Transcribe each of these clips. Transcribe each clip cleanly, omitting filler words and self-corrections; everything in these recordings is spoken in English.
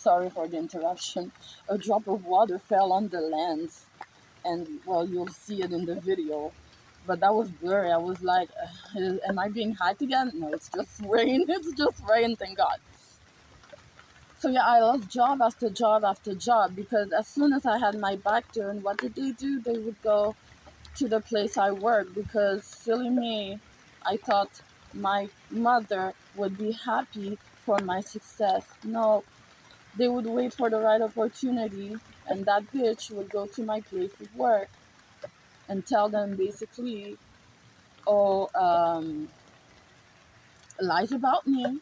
sorry for the interruption, a drop of water fell on the lens, and well, you'll see it in the video. But that was blurry. I was like, am I being hacked again? No, it's just rain. It's just rain, thank God. So yeah, I lost job after job after job because as soon as I had my back turned, what did they do? They would go to the place I work because silly me, I thought my mother would be happy for my success. No, they would wait for the right opportunity, and that bitch would go to my place of work and tell them basically, oh, lies about me,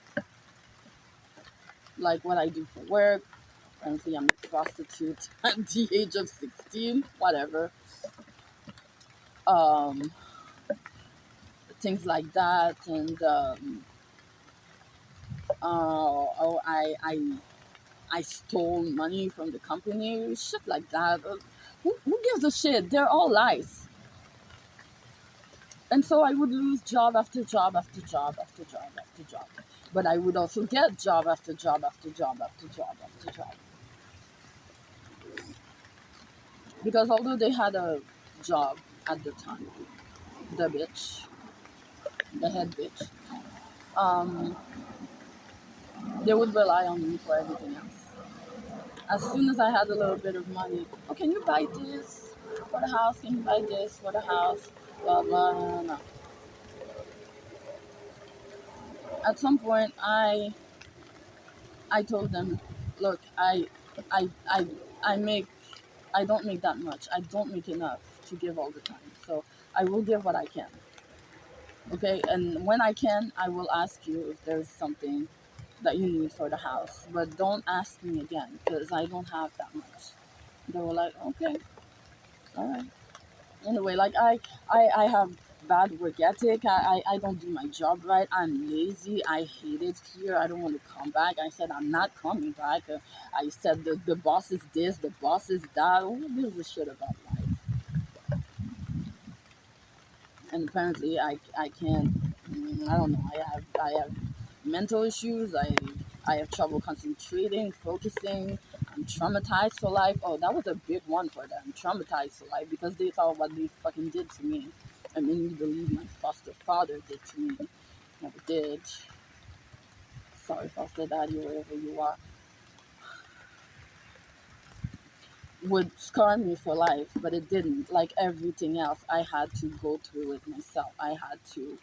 like what I do for work. Apparently, I'm a prostitute at the age of 16, whatever. Um, Things like that, and oh, I stole money from the company, shit like that. Who gives a shit? They're all lies. And so I would lose job after job after job after job after job. But I would also get job after job after job after job after job. Because although they had a job at the time, the bitch, the head bitch, um, they would rely on me for everything else. As soon as I had a little bit of money, oh, can you buy this for the house? Can you buy this for the house? Blah, blah, blah, blah. At some point, I told them, look, I, I, I make, I don't make that much. I don't make enough to give all the time. So I will give what I can. Okay. And when I can, I will ask you if there's something that you need for the house, but don't ask me again because I don't have that much. They were like, okay, all right. Anyway, like I have bad work ethic. I don't do my job right. I'm lazy. I hate it here. I don't want to come back. I said I'm not coming back. I said the boss is this, the boss is that. Who gives a shit about life? And apparently I can't. I don't know. I have mental issues. I have trouble concentrating, focusing. I'm traumatized for life. Oh, that was a big one for them. Traumatized for life because they thought what they fucking did to me. I made me believe my foster father did to me. Never did. Sorry, foster daddy, wherever you are. Would scar me for life, but it didn't. Like everything else, I had to go through it myself. I had to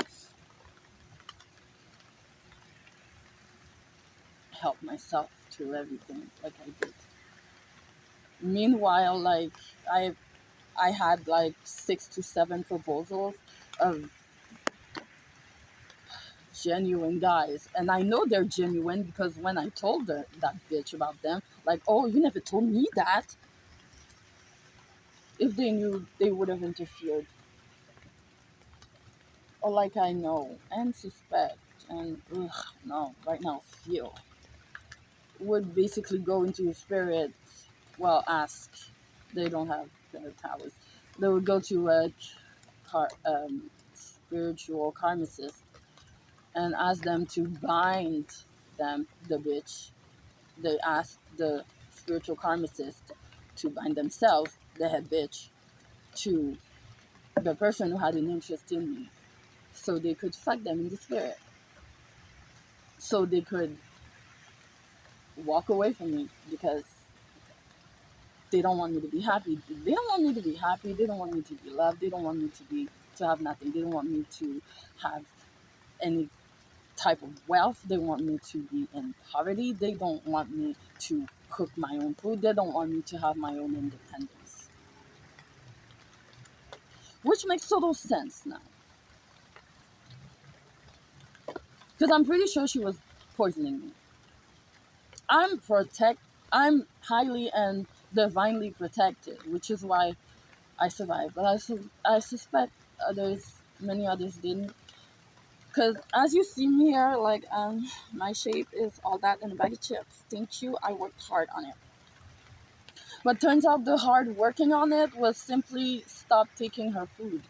help myself through everything, like I did. Meanwhile, like I I had like 6 to 7 proposals of genuine guys, and I know they're genuine because when I told that bitch about them, like, oh, you never told me that. If they knew, they would have interfered. Or like I know and suspect and no, right now feel would basically go into your spirit. Well, ask. They don't have their powers. They would go to a spiritual karmicist and ask them to bind them, the bitch. They asked the spiritual karmicist to bind themselves, the head bitch, to the person who had an interest in me. So they could fuck them in the spirit. So they could walk away from me because they don't want me to be happy. They don't want me to be happy. They don't want me to be loved. They don't want me to have nothing. They don't want me to have any type of wealth. They want me to be in poverty. They don't want me to cook my own food. They don't want me to have my own independence. Which makes total sense now. Because I'm pretty sure she was poisoning me. I'm protect I'm highly and divinely protected, which is why I survived. But I suspect many others didn't. Because as you see me here, like my shape is all that in a bag of chips. Thank you. I worked hard on it. But turns out the hard working on it was simply stop taking her food.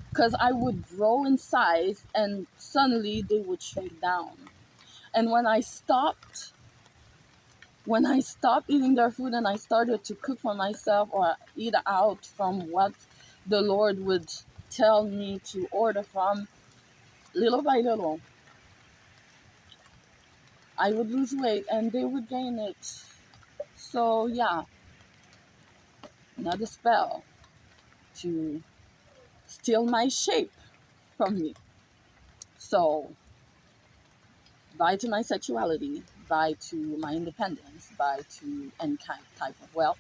Because I would grow in size and suddenly they would shrink down. And when I stopped when I stopped eating their food and I started to cook for myself or eat out from what the Lord would tell me to order from, little by little, I would lose weight and they would gain it. So, yeah, another spell to steal my shape from me. So, bye to my sexuality, bye to my independence, bye to any kind type of wealth,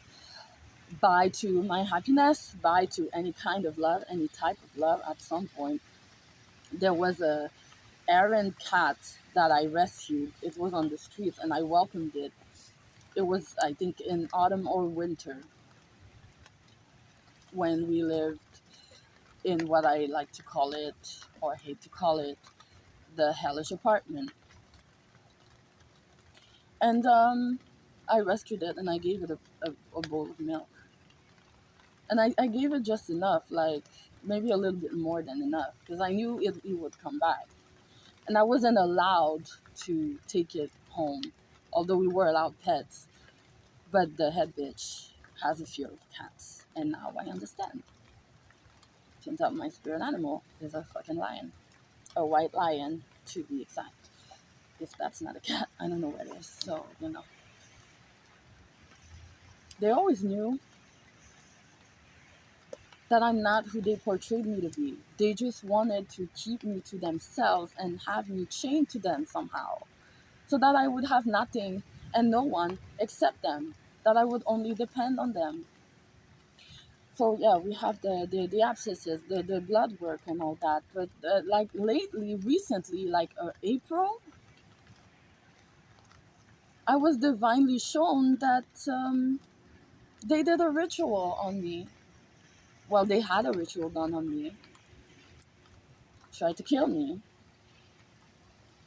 bye to my happiness, bye to any kind of love, any type of love. At some point, there was a errant cat that I rescued. It was on the streets and I welcomed it. It was, I think, in autumn or winter when we lived in what I like to call it, or hate to call it, the hellish apartment. And I rescued it and I gave it a bowl of milk. And I gave it just enough, like maybe a little bit more than enough, because I knew it would come back. And I wasn't allowed to take it home, although we were allowed pets. But the head bitch has a fear of cats. And now I understand. Turns out my spirit animal is a fucking lion. A white lion, to be exact. If that's not a cat, I don't know what it is. So, they always knew that I'm not who they portrayed me to be. They just wanted to keep me to themselves and have me chained to them somehow, so that I would have nothing and no one except them, that I would only depend on them. So yeah, we have the abscesses, the blood work and all that. But like lately, recently, like April, I was divinely shown that they did a ritual on me. Well, they had a ritual done on me, tried to kill me,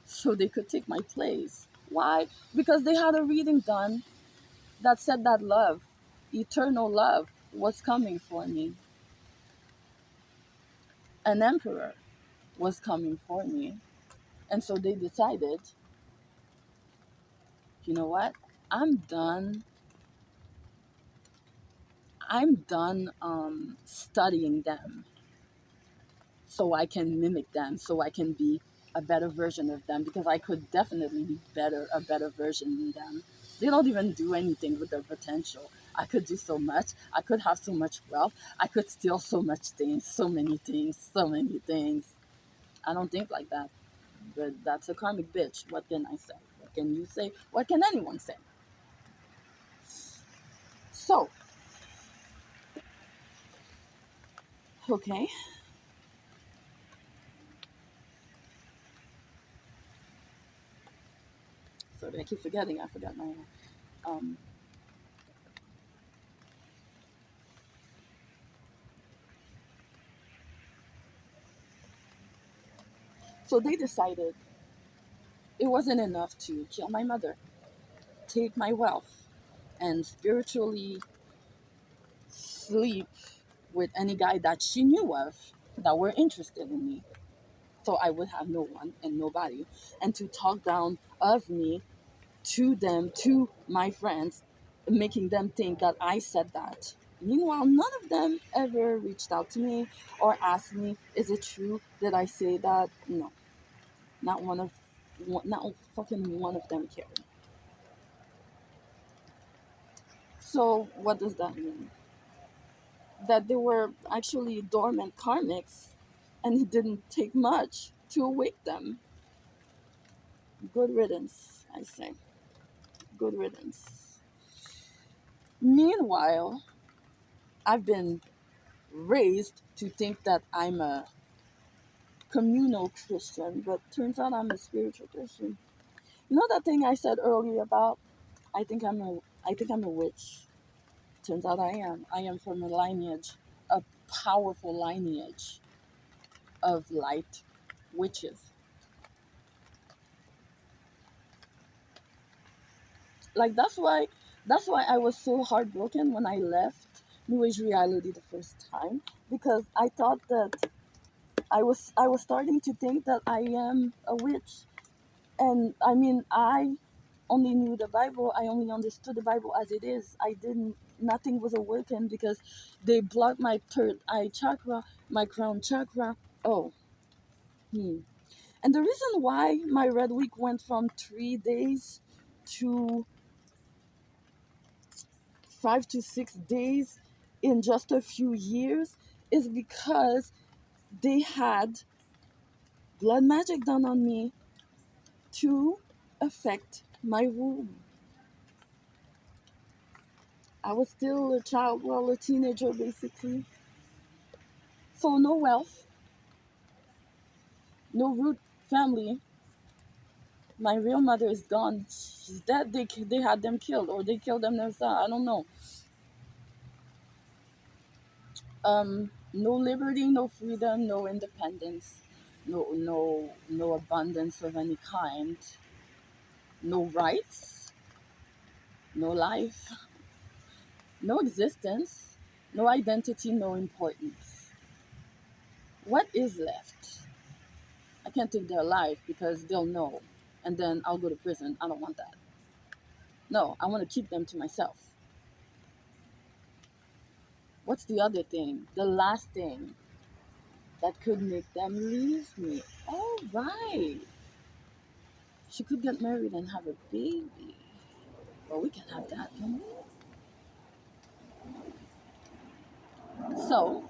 so they could take my place. Why? Because they had a reading done that said that love, eternal love, was coming for me. An emperor was coming for me. And so they decided, you know what? I'm done. I'm done studying them so I can mimic them, so I can be a better version of them, because I could definitely be a better version than them. They don't even do anything with their potential. I could do so much. I could have so much wealth. I could steal so much things, so many things, so many things. I don't think like that. But that's a karmic bitch. What can I say? What can you say? What can anyone say? So, okay. Sorry, I keep forgetting. I forgot my um so they decided it wasn't enough to kill my mother, take my wealth, and spiritually sleep with any guy that she knew of that were interested in me. So I would have no one and nobody. And to talk down of me to them, to my friends, making them think that I said that. Meanwhile, none of them ever reached out to me or asked me, is it true? Did I say that? No. Not fucking one of them cared. So what does that mean? That they were actually dormant karmics, and it didn't take much to awake them. Good riddance, I say. Good riddance. Meanwhile, I've been raised to think that I'm a communal Christian, but turns out I'm a spiritual Christian. You know that thing I said earlier about I think I'm a witch. Turns out I am. I am from a lineage, a powerful lineage of light witches. Like that's why I was so heartbroken when I left New Age reality the first time, because I thought that I was starting to think that I am a witch. And I mean, I only knew the Bible. I only understood the Bible as it is. I didn't. Nothing was awakened because they blocked my third eye chakra, my crown chakra. Oh, hmm. And the reason why my red week went from 3 days to 5 to 6 days in just a few years is because they had blood magic done on me to affect my womb. I was still a child, well, a teenager basically. So no wealth, no root family. My real mother is gone. She's dead. They had them killed, or they killed them themselves. I don't know. No liberty, no freedom, no independence, no abundance of any kind, no rights, no life, no existence, no identity, no importance. What is left? I can't take their life because they'll know, and then I'll go to prison. I don't want that. No, I want to keep them to myself. What's the other thing? The last thing that could make them leave me. All right. She could get married and have a baby. Well, we can have that, can we? So,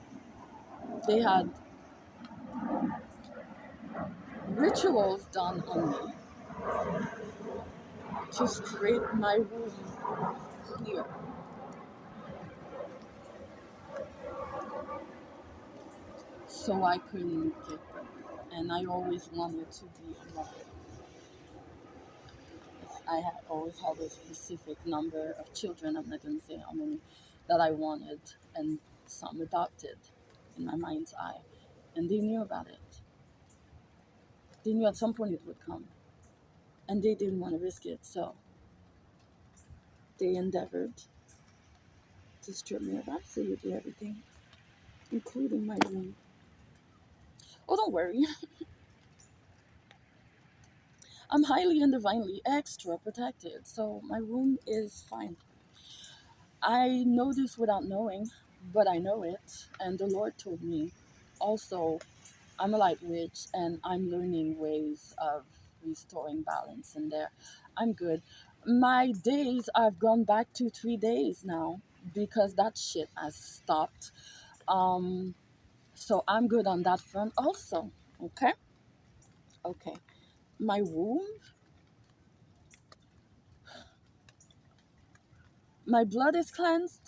they had rituals done on me to scrape my womb clear. So I couldn't give birth. And I always wanted to be a mother. I had always had a specific number of children, I'm not going to say how many, that I wanted, and some adopted in my mind's eye. And they knew about it. They knew at some point it would come. And they didn't want to risk it, so they endeavored to strip me of absolutely everything, including my womb. Oh, don't worry. I'm highly and divinely extra protected, so my womb is fine. I know this without knowing, but I know it, and the Lord told me. Also, I'm a light witch, and I'm learning ways of restoring balance in there. I'm good. My days, I've gone back to 3 days now because that shit has stopped. Um, so I'm good on that front also. Okay? Okay. My womb, my blood is cleansed,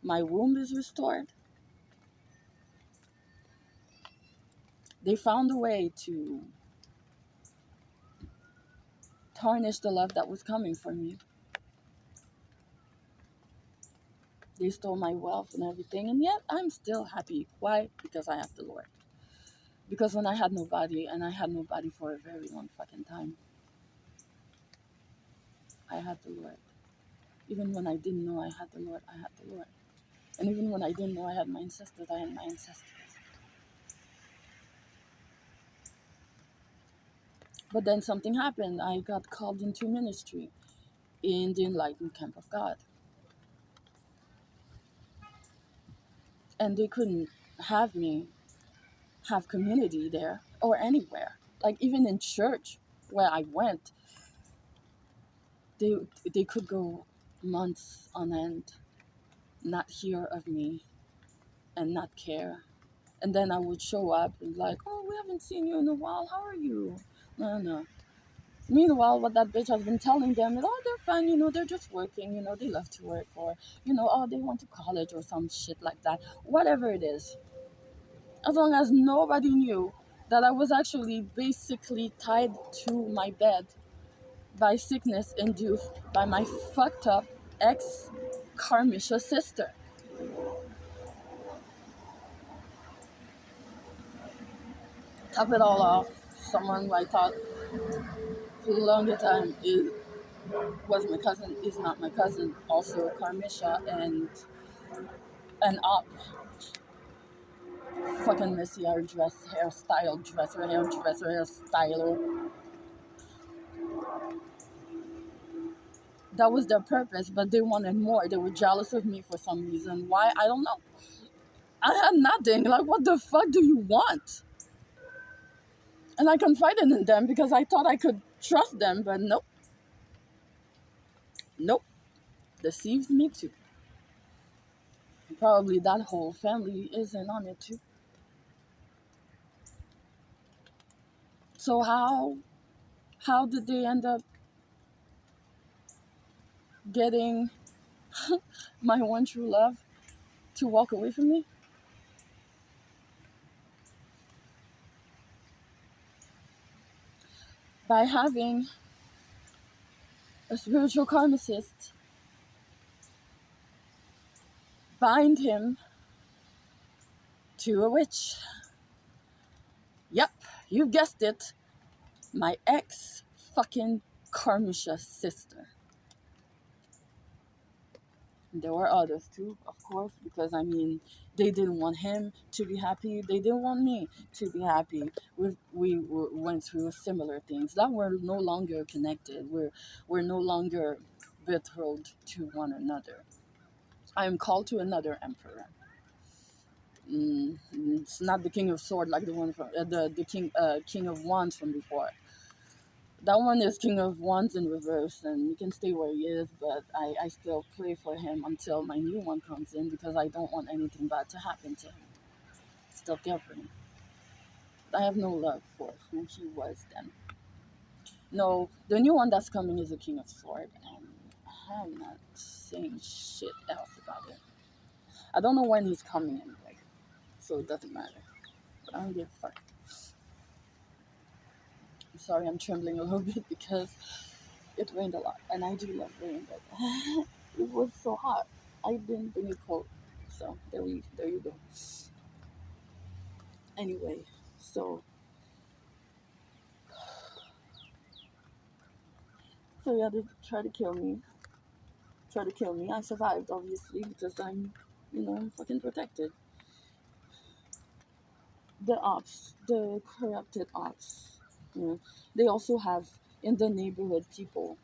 my womb is restored. They found a way to tarnish the love that was coming for me. They stole my wealth and everything, and yet I'm still happy. Why? Because I have the Lord. Because when I had nobody, and I had nobody for a very long fucking time, I had the Lord. Even when I didn't know I had the Lord, I had the Lord. And even when I didn't know I had my ancestors, I had my ancestors. But then something happened. I got called into ministry in the Enlightened Camp of God. And they couldn't have me have community there or anywhere. Like even in church where I went, they they could go months on end, not hear of me and not care. And then I would show up and like, oh, we haven't seen you in a while. How are you? No, no. Meanwhile, what that bitch has been telling them is, oh, they're fine, they're just working, they love to work, or, oh, they went to college or some shit like that. Whatever it is. As long as nobody knew that I was actually basically tied to my bed by sickness induced by my fucked up ex Karmisha sister. Top it all off, someone who I thought for a longer time was my cousin is not my cousin, also Karmisha, and an op fucking messy hairstyle, dresser, hairdresser, hairstyler. That was their purpose, but they wanted more. They were jealous of me for some reason. Why? I don't know. I had nothing. Like, what the fuck do you want? And I confided in them because I thought I could trust them, but nope. Nope. Deceived me too. Probably that whole family isn't on it too. So how did they end up getting my one true love to walk away from me? By having a spiritual karmicist bind him to a witch. Yep, you guessed it. My ex fucking karmisha sister. There were others too, of course, because I mean, they didn't want him to be happy. They didn't want me to be happy. We went through similar things that we're no longer connected. We're no longer betrothed to one another. I am called to another emperor. It's not the King of Sword like the one from the King of Wands from before. That one is King of Wands in reverse, and he can stay where he is, but I still pray for him until my new one comes in because I don't want anything bad to happen to him. Still care for him. I have no love for who he was then. No, the new one that's coming is a King of Sword, and I'm not saying shit else about it. I don't know when he's coming anyway, so it doesn't matter. But I don't give a fuck. I'm sorry, I'm trembling a little bit because it rained a lot, and I do love rain, but it was so hot. I didn't bring a coat, so there you go. Anyway, so yeah, they try to kill me. I survived obviously because I'm, fucking protected. The ops, the corrupted ops, they also have in the neighborhood people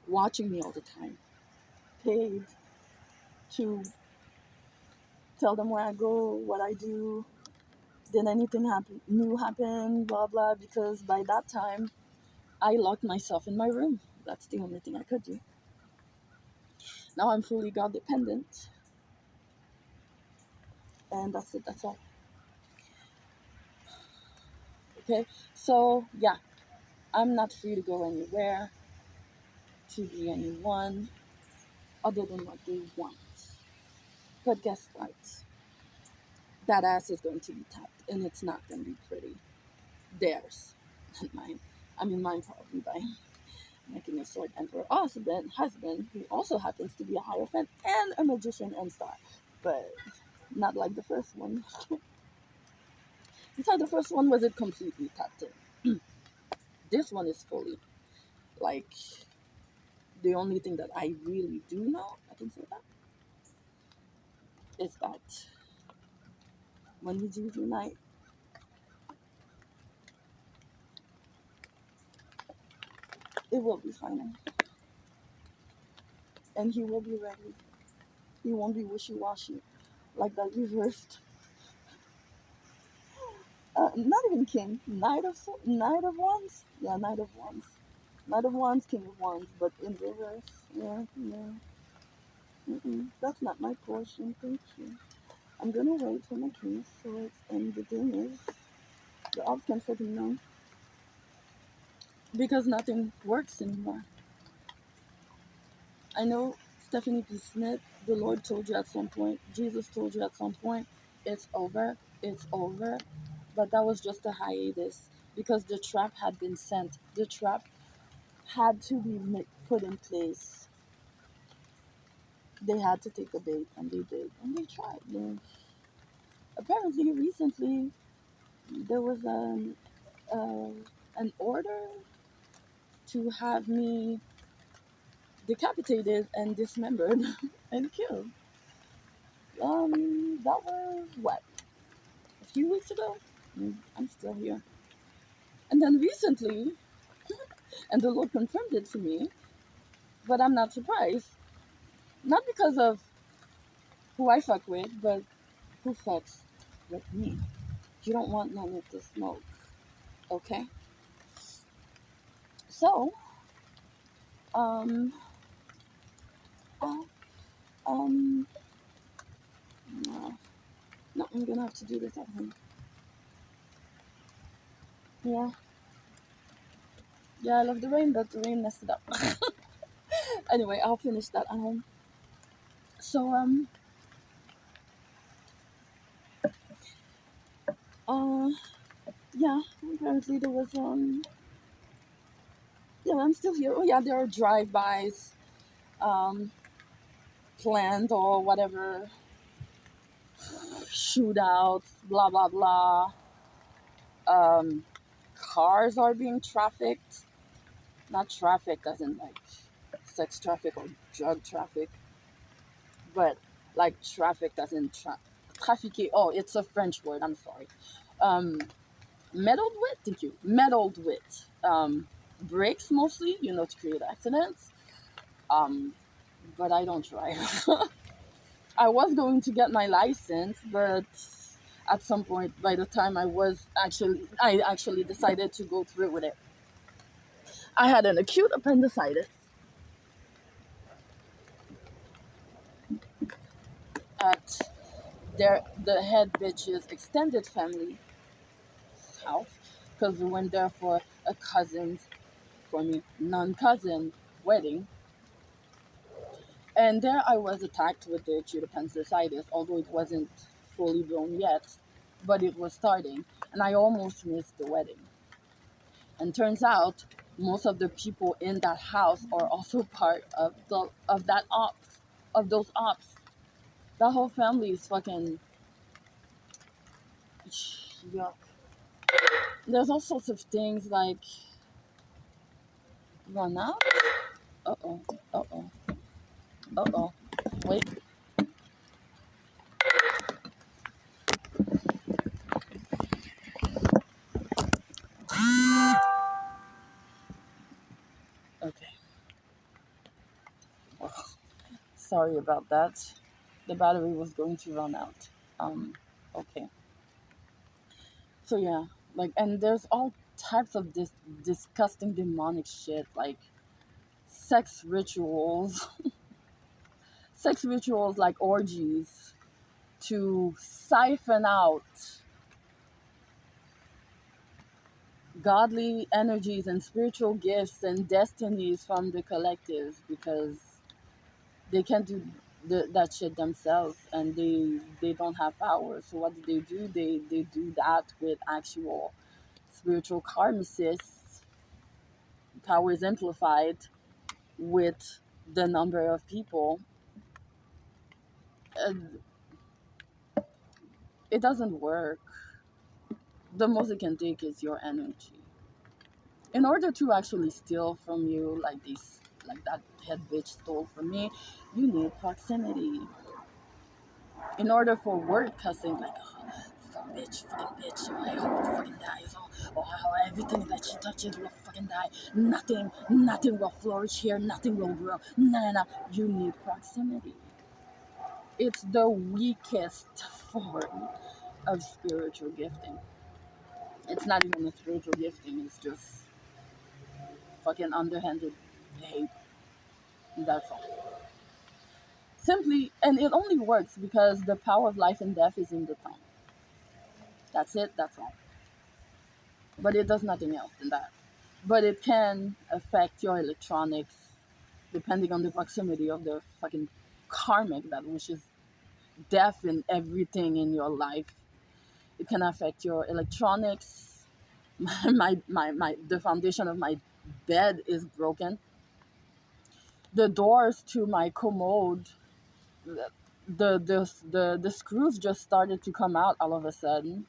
watching me all the time, paid to tell them where I go, what I do, did anything new happen, blah blah, because by that time I locked myself in my room. That's the only thing I could do. Now I'm fully God dependent, and that's it, that's all. Okay, so yeah, I'm not free to go anywhere, to be anyone other than what they want. But guess what? That ass is going to be tapped, and it's not going to be pretty. Theirs, not mine. I mean, mine probably by making a sword emperor husband who also happens to be a hierophant and a magician and star, but not like the first one. Besides, the first one was it completely tapped in. This one is fully like the only thing that I really do know, I can say that, is that when we do unite, it will be final, and he will be ready. He won't be wishy-washy like that reversed. Not even king, knight of wands. Yeah, knight of wands. Knight of wands, king of wands, but in reverse. Yeah, yeah. That's not my portion. Thank you. I'm gonna wait for my king of swords, and the thing is, the odds can fucking know because nothing works anymore. I know Stephanie P. Smith, the Lord told you at some point, Jesus told you at some point, it's over. But that was just a hiatus because the trap had been sent. The trap had to be put in place. They had to take the bait, and they did, and they tried. Apparently, recently, there was uh, an order to have me decapitated and dismembered and killed. That was what, a few weeks ago. I'm still here. And then recently, and the Lord confirmed it to me. But I'm not surprised. Not because of who I fuck with, but who fucks with me. You don't want none of the smoke, okay? So, um, uh, um, no, no, I'm gonna have to do this at home. Yeah, yeah, I love the rain, but the rain messed it up. Anyway, I'll finish that at home. So, uh, yeah, apparently there was, yeah, I'm still here. Oh, yeah, there are drive-bys, um, planned or whatever, shootouts, blah, blah, blah. Um, Cars are being trafficked. Not trafficked as in like sex traffic or drug traffic, but like trafficked as in traffiquer. Oh, it's a French word. I'm sorry. Um, Meddled with, thank you. Meddled with. Brakes mostly, to create accidents. Um, but I don't drive. I was going to get my license, but at some point, by the time I actually decided to go through with it. I had an acute appendicitis at the head bitch's extended family house because we went there for a cousin's, for me, non-cousin wedding. And there I was attacked with the acute appendicitis, although it wasn't fully blown yet, but it was starting. And I almost missed the wedding. And turns out most of the people in that house are also part of that ops, of those ops. That whole family is fucking yuck. There's all sorts of things like run out. Uh oh. Uh oh. Uh oh. Wait. Okay. Sorry about that. The battery was going to run out. Um. Okay. So yeah, like, and there's all types of this disgusting demonic shit like sex rituals, sex rituals like orgies to siphon out godly energies and spiritual gifts and destinies from the collectives because they can't do that shit themselves and they don't have power. So what do? They do that with actual spiritual karmacists. Power is amplified with the number of people. uh, it doesn't work. The most it can take is your energy. In order to actually steal from you like that head bitch stole from me, you need proximity. In order for word cussing, like, oh, fucking bitch, I hope it fucking dies, or how everything that she touches will fucking die. Nothing will flourish here, nothing will grow. No. You need proximity. It's the weakest form of spiritual gifting. It's not even a spiritual gifting, it's just fucking underhanded hate. That's all. Simply, and it only works because the power of life and death is in the tongue. That's it, that's all. But it does nothing else than that. But it can affect your electronics depending on the proximity of the fucking karmic that wishes death in everything in your life. It can affect your electronics. The foundation of my bed is broken. The doors to my commode, the screws just started to come out all of a sudden.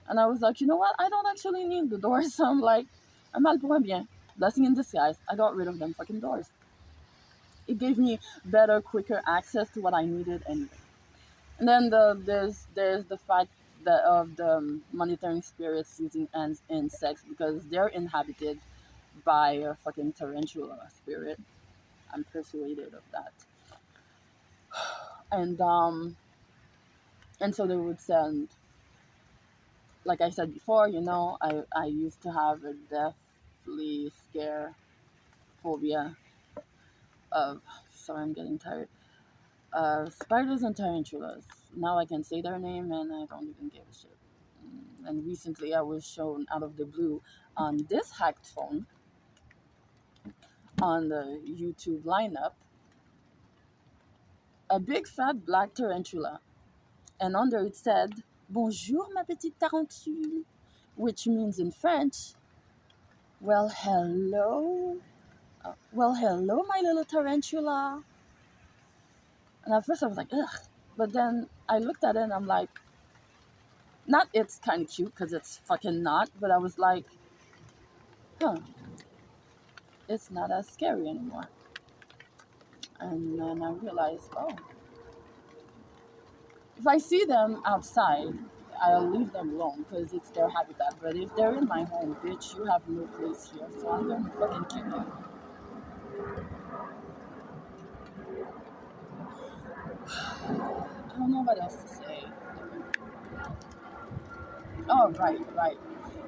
And I was like, you know what? I don't actually need the doors. So I'm like, I'm mal pour un bien. Blessing in disguise. I got rid of them fucking doors. It gave me better, quicker access to what I needed anyway. And then there's the fact that of the monitoring spirits using ants in sex because they're inhabited by a fucking tarantula spirit. I'm persuaded of that. And so they would send, like I said before, I used to have a deathly scare phobia of, sorry, I'm getting tired, spiders and tarantulas. Now I can say their name and I don't even give a shit. And recently I was shown out of the blue on this hacked phone on the YouTube lineup a big fat black tarantula. And under it said, Bonjour ma petite tarentule, which means in French, well, hello. Well, hello, my little tarantula. And at first I was like, ugh. But then I looked at it and I'm like, not it's kind of cute because it's fucking not, but I was like, huh, it's not as scary anymore. And then I realized, oh, if I see them outside, I'll leave them alone because it's their habitat. But if they're in my home, bitch, you have no place here. So I'm gonna fucking kill you. I don't know what else to say. Oh, right.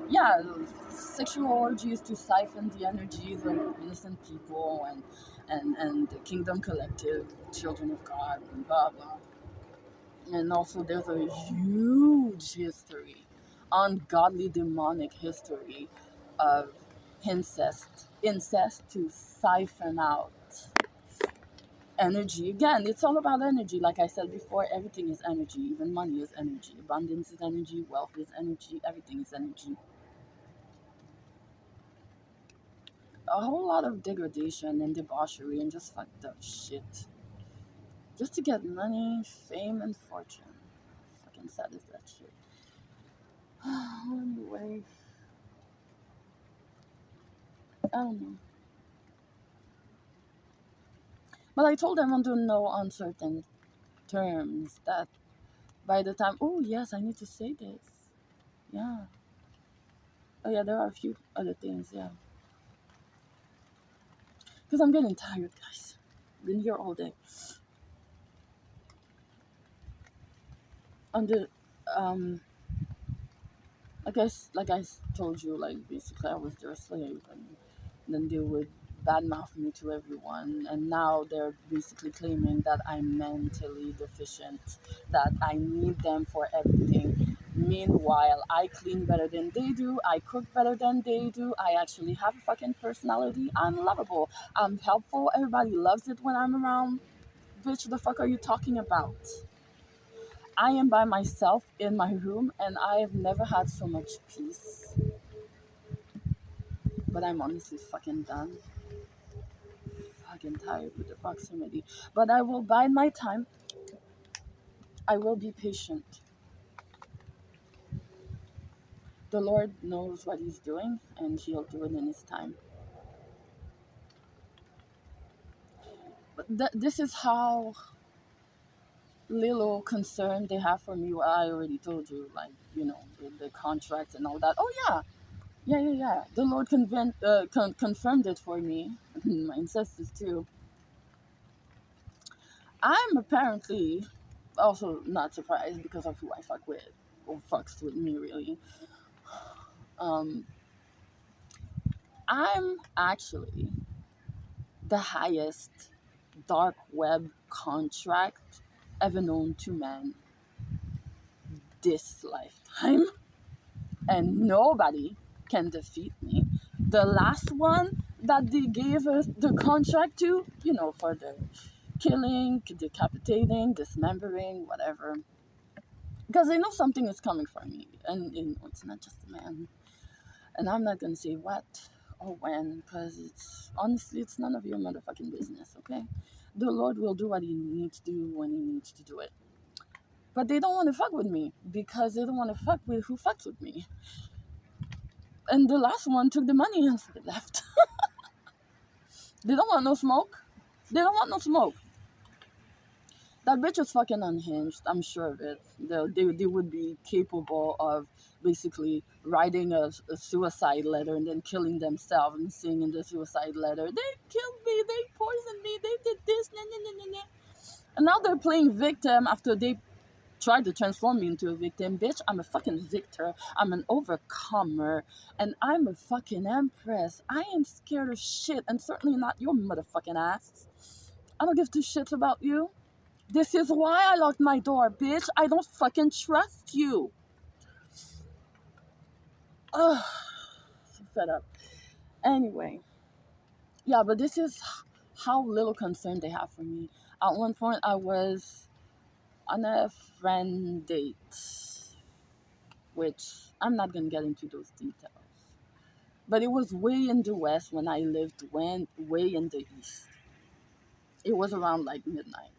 Yeah, sexual orgies to siphon the energies of innocent people and the Kingdom Collective, Children of God, and blah blah. And also, there's a huge history, ungodly demonic history of incest to siphon out energy. Again, it's all about energy. Like I said before, everything is energy. Even money is energy. Abundance is energy. Wealth is energy. Everything is energy. A whole lot of degradation and debauchery and just fucked up shit. Just to get money, fame, and fortune. Fucking sad is that shit. Anyway, I don't know. But I told them under no uncertain terms that by the time, oh yes, I need to say this. Yeah. Oh yeah, there are a few other things, yeah. Because I'm getting tired, guys. Been here all day. Under, um, like I told you, like basically I was their slave, and then they would badmouth me to everyone, and now they're basically claiming that I'm mentally deficient, that I need them for everything. Meanwhile, I clean better than they do, I cook better than they do, I actually have a fucking personality, I'm lovable, I'm helpful, everybody loves it when I'm around. Bitch, the fuck are you talking about? I am by myself in my room and I have never had so much peace. But I'm honestly fucking done. Fucking tired with the proximity. But I will bide my time. I will be patient. The Lord knows what He's doing and He'll do it in His time. But this is how little concern they have for me. What I already told you, like, the contracts and all that. Oh, yeah. Yeah. The Lord confirmed it for me. My ancestors, too. I'm apparently also not surprised because of who I fuck with, or fucks with me, really. Um, I'm actually the highest dark web contract ever known to man this lifetime, and nobody can defeat me. The last one that they gave us the contract to, for the killing, decapitating, dismembering, whatever, because they know something is coming for me, and it's not just a man. And I'm not gonna say what or when, because it's none of your motherfucking business, okay? The Lord will do what He needs to do when He needs to do it. But they don't want to fuck with me because they don't want to fuck with who fucks with me. And the last one took the money and left. They don't want no smoke. They don't want no smoke. That bitch is fucking unhinged. I'm sure of it. They would be capable of basically writing a suicide letter and then killing themselves and saying in the suicide letter, they killed me, they poisoned me, now they're playing victim after they tried to transform me into a victim. Bitch, I'm a fucking victor. I'm an overcomer. And I'm a fucking empress. I ain't scared of shit. And certainly not your motherfucking ass. I don't give two shits about you. This is why I locked my door, bitch. I don't fucking trust you. Ugh. So fed up. Anyway. Yeah, but this is how little concern they have for me. At one point, I was on a friend date, which I'm not gonna get into those details. But it was way in the west when I lived way in the east. It was around like midnight.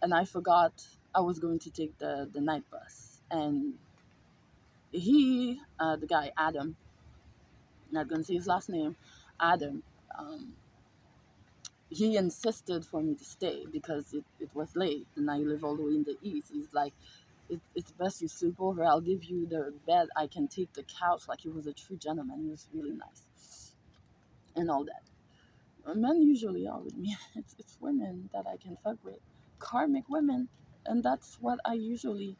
And I forgot I was going to take the night bus. And the guy, Adam, not gonna say his last name, Adam, um, he insisted for me to stay because it was late and I live all the way in the east. He's like, it's best you sleep over. I'll give you the bed. I can take the couch. Like, he was a true gentleman. He was really nice and all that. Men usually are with me. It's women that I can fuck with. Karmic women. And that's what I usually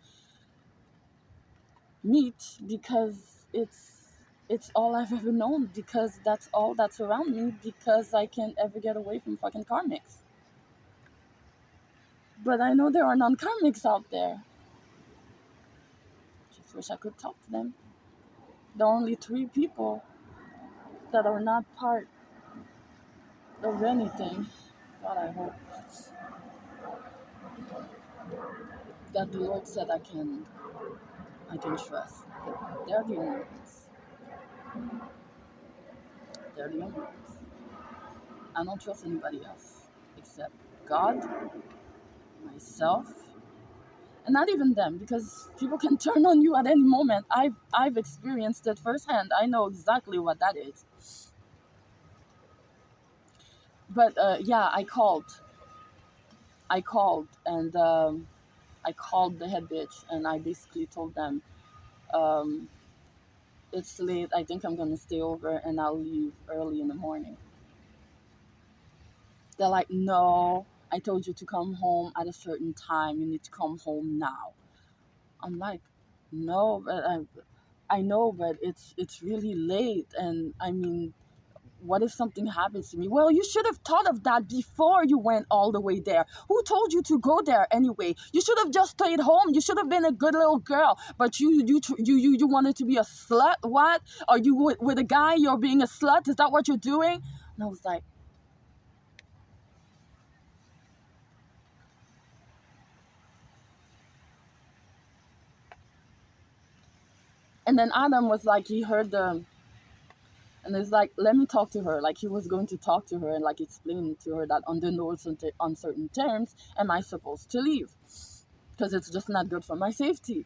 meet because it's all I've ever known, because that's all that's around me, because I can't ever get away from fucking karmics. But I know there are non-karmics out there. Just wish I could talk to them. There are only 3 people that are not part of anything. God, I hope that the Lord said I can trust. They're the only ones. They're the only ones. I don't trust anybody else except God, myself, and not even them, because people can turn on you at any moment. I've experienced it firsthand. I know exactly what that is. But yeah, I called and I called the head bitch and I basically told them, um, it's late. I think I'm gonna stay over and I'll leave early in the morning. They're like, no, I told you to come home at a certain time. You need to come home now. I'm like, no, but I know, but it's really late. And I mean, what if something happens to me? Well, you should have thought of that before you went all the way there. Who told you to go there anyway? You should have just stayed home. You should have been a good little girl. But you wanted to be a slut. What? Are you with a guy? You're being a slut. Is that what you're doing? And I was like, and then Adam was like, he heard the. And it's like, let me talk to her. Like, he was going to talk to her and like explain to her that under no uncertain terms am I supposed to leave, because it's just not good for my safety.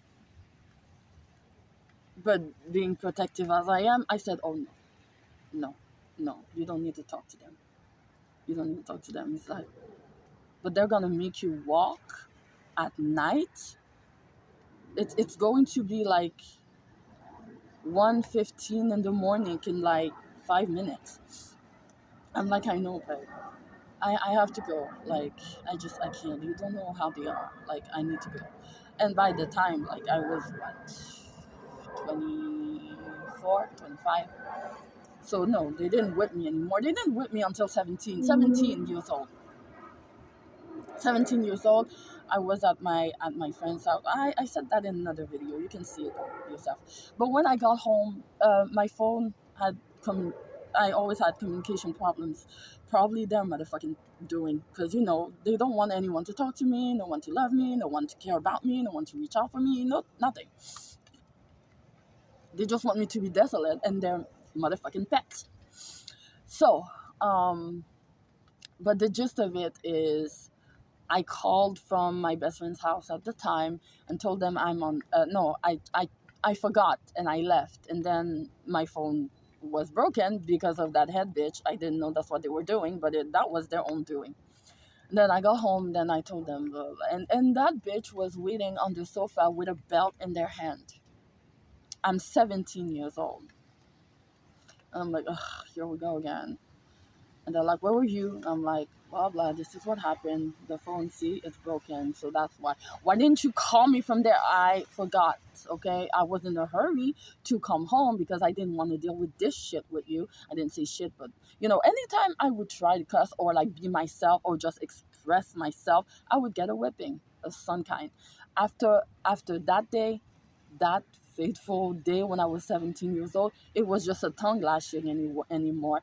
But being protective as I am, I said, oh no, no, no, you don't need to talk to them. You don't need to talk to them. It's like, but they're gonna make you walk at night. It's going to be like 1:15 in the morning in like 5 minutes. I'm like, I know, but I have to go. Like, I can't. You don't know how they are. Like, I need to go. And by the time, like, I was, what, 24, 25. So, no, they didn't whip me anymore. They didn't whip me until 17 years old. 17 years old, I was at my friend's house. I said that in another video. You can see it yourself. But when I got home, my phone had come. I always had communication problems. Probably their motherfucking doing, because they don't want anyone to talk to me, no one to love me, no one to care about me, no one to reach out for me, no nothing. They just want me to be desolate and their motherfucking pet. So, but the gist of it is, I called from my best friend's house at the time and told them I'm on. No, I forgot and I left. And then my phone was broken because of that head bitch. I didn't know that's what they were doing, but that was their own doing. And then I got home. Then I told them, and that bitch was waiting on the sofa with a belt in their hand. I'm 17 years old. And I'm like, ugh, here we go again. And they're like, where were you? I'm like, blah, blah, this is what happened. The phone, see, it's broken. So that's why. Why didn't you call me from there? I forgot, okay? I was in a hurry to come home because I didn't want to deal with this shit with you. I didn't say shit, but, anytime I would try to cuss or like be myself or just express myself, I would get a whipping of some kind. After that day, that fateful day when I was 17 years old, it was just a tongue lashing anymore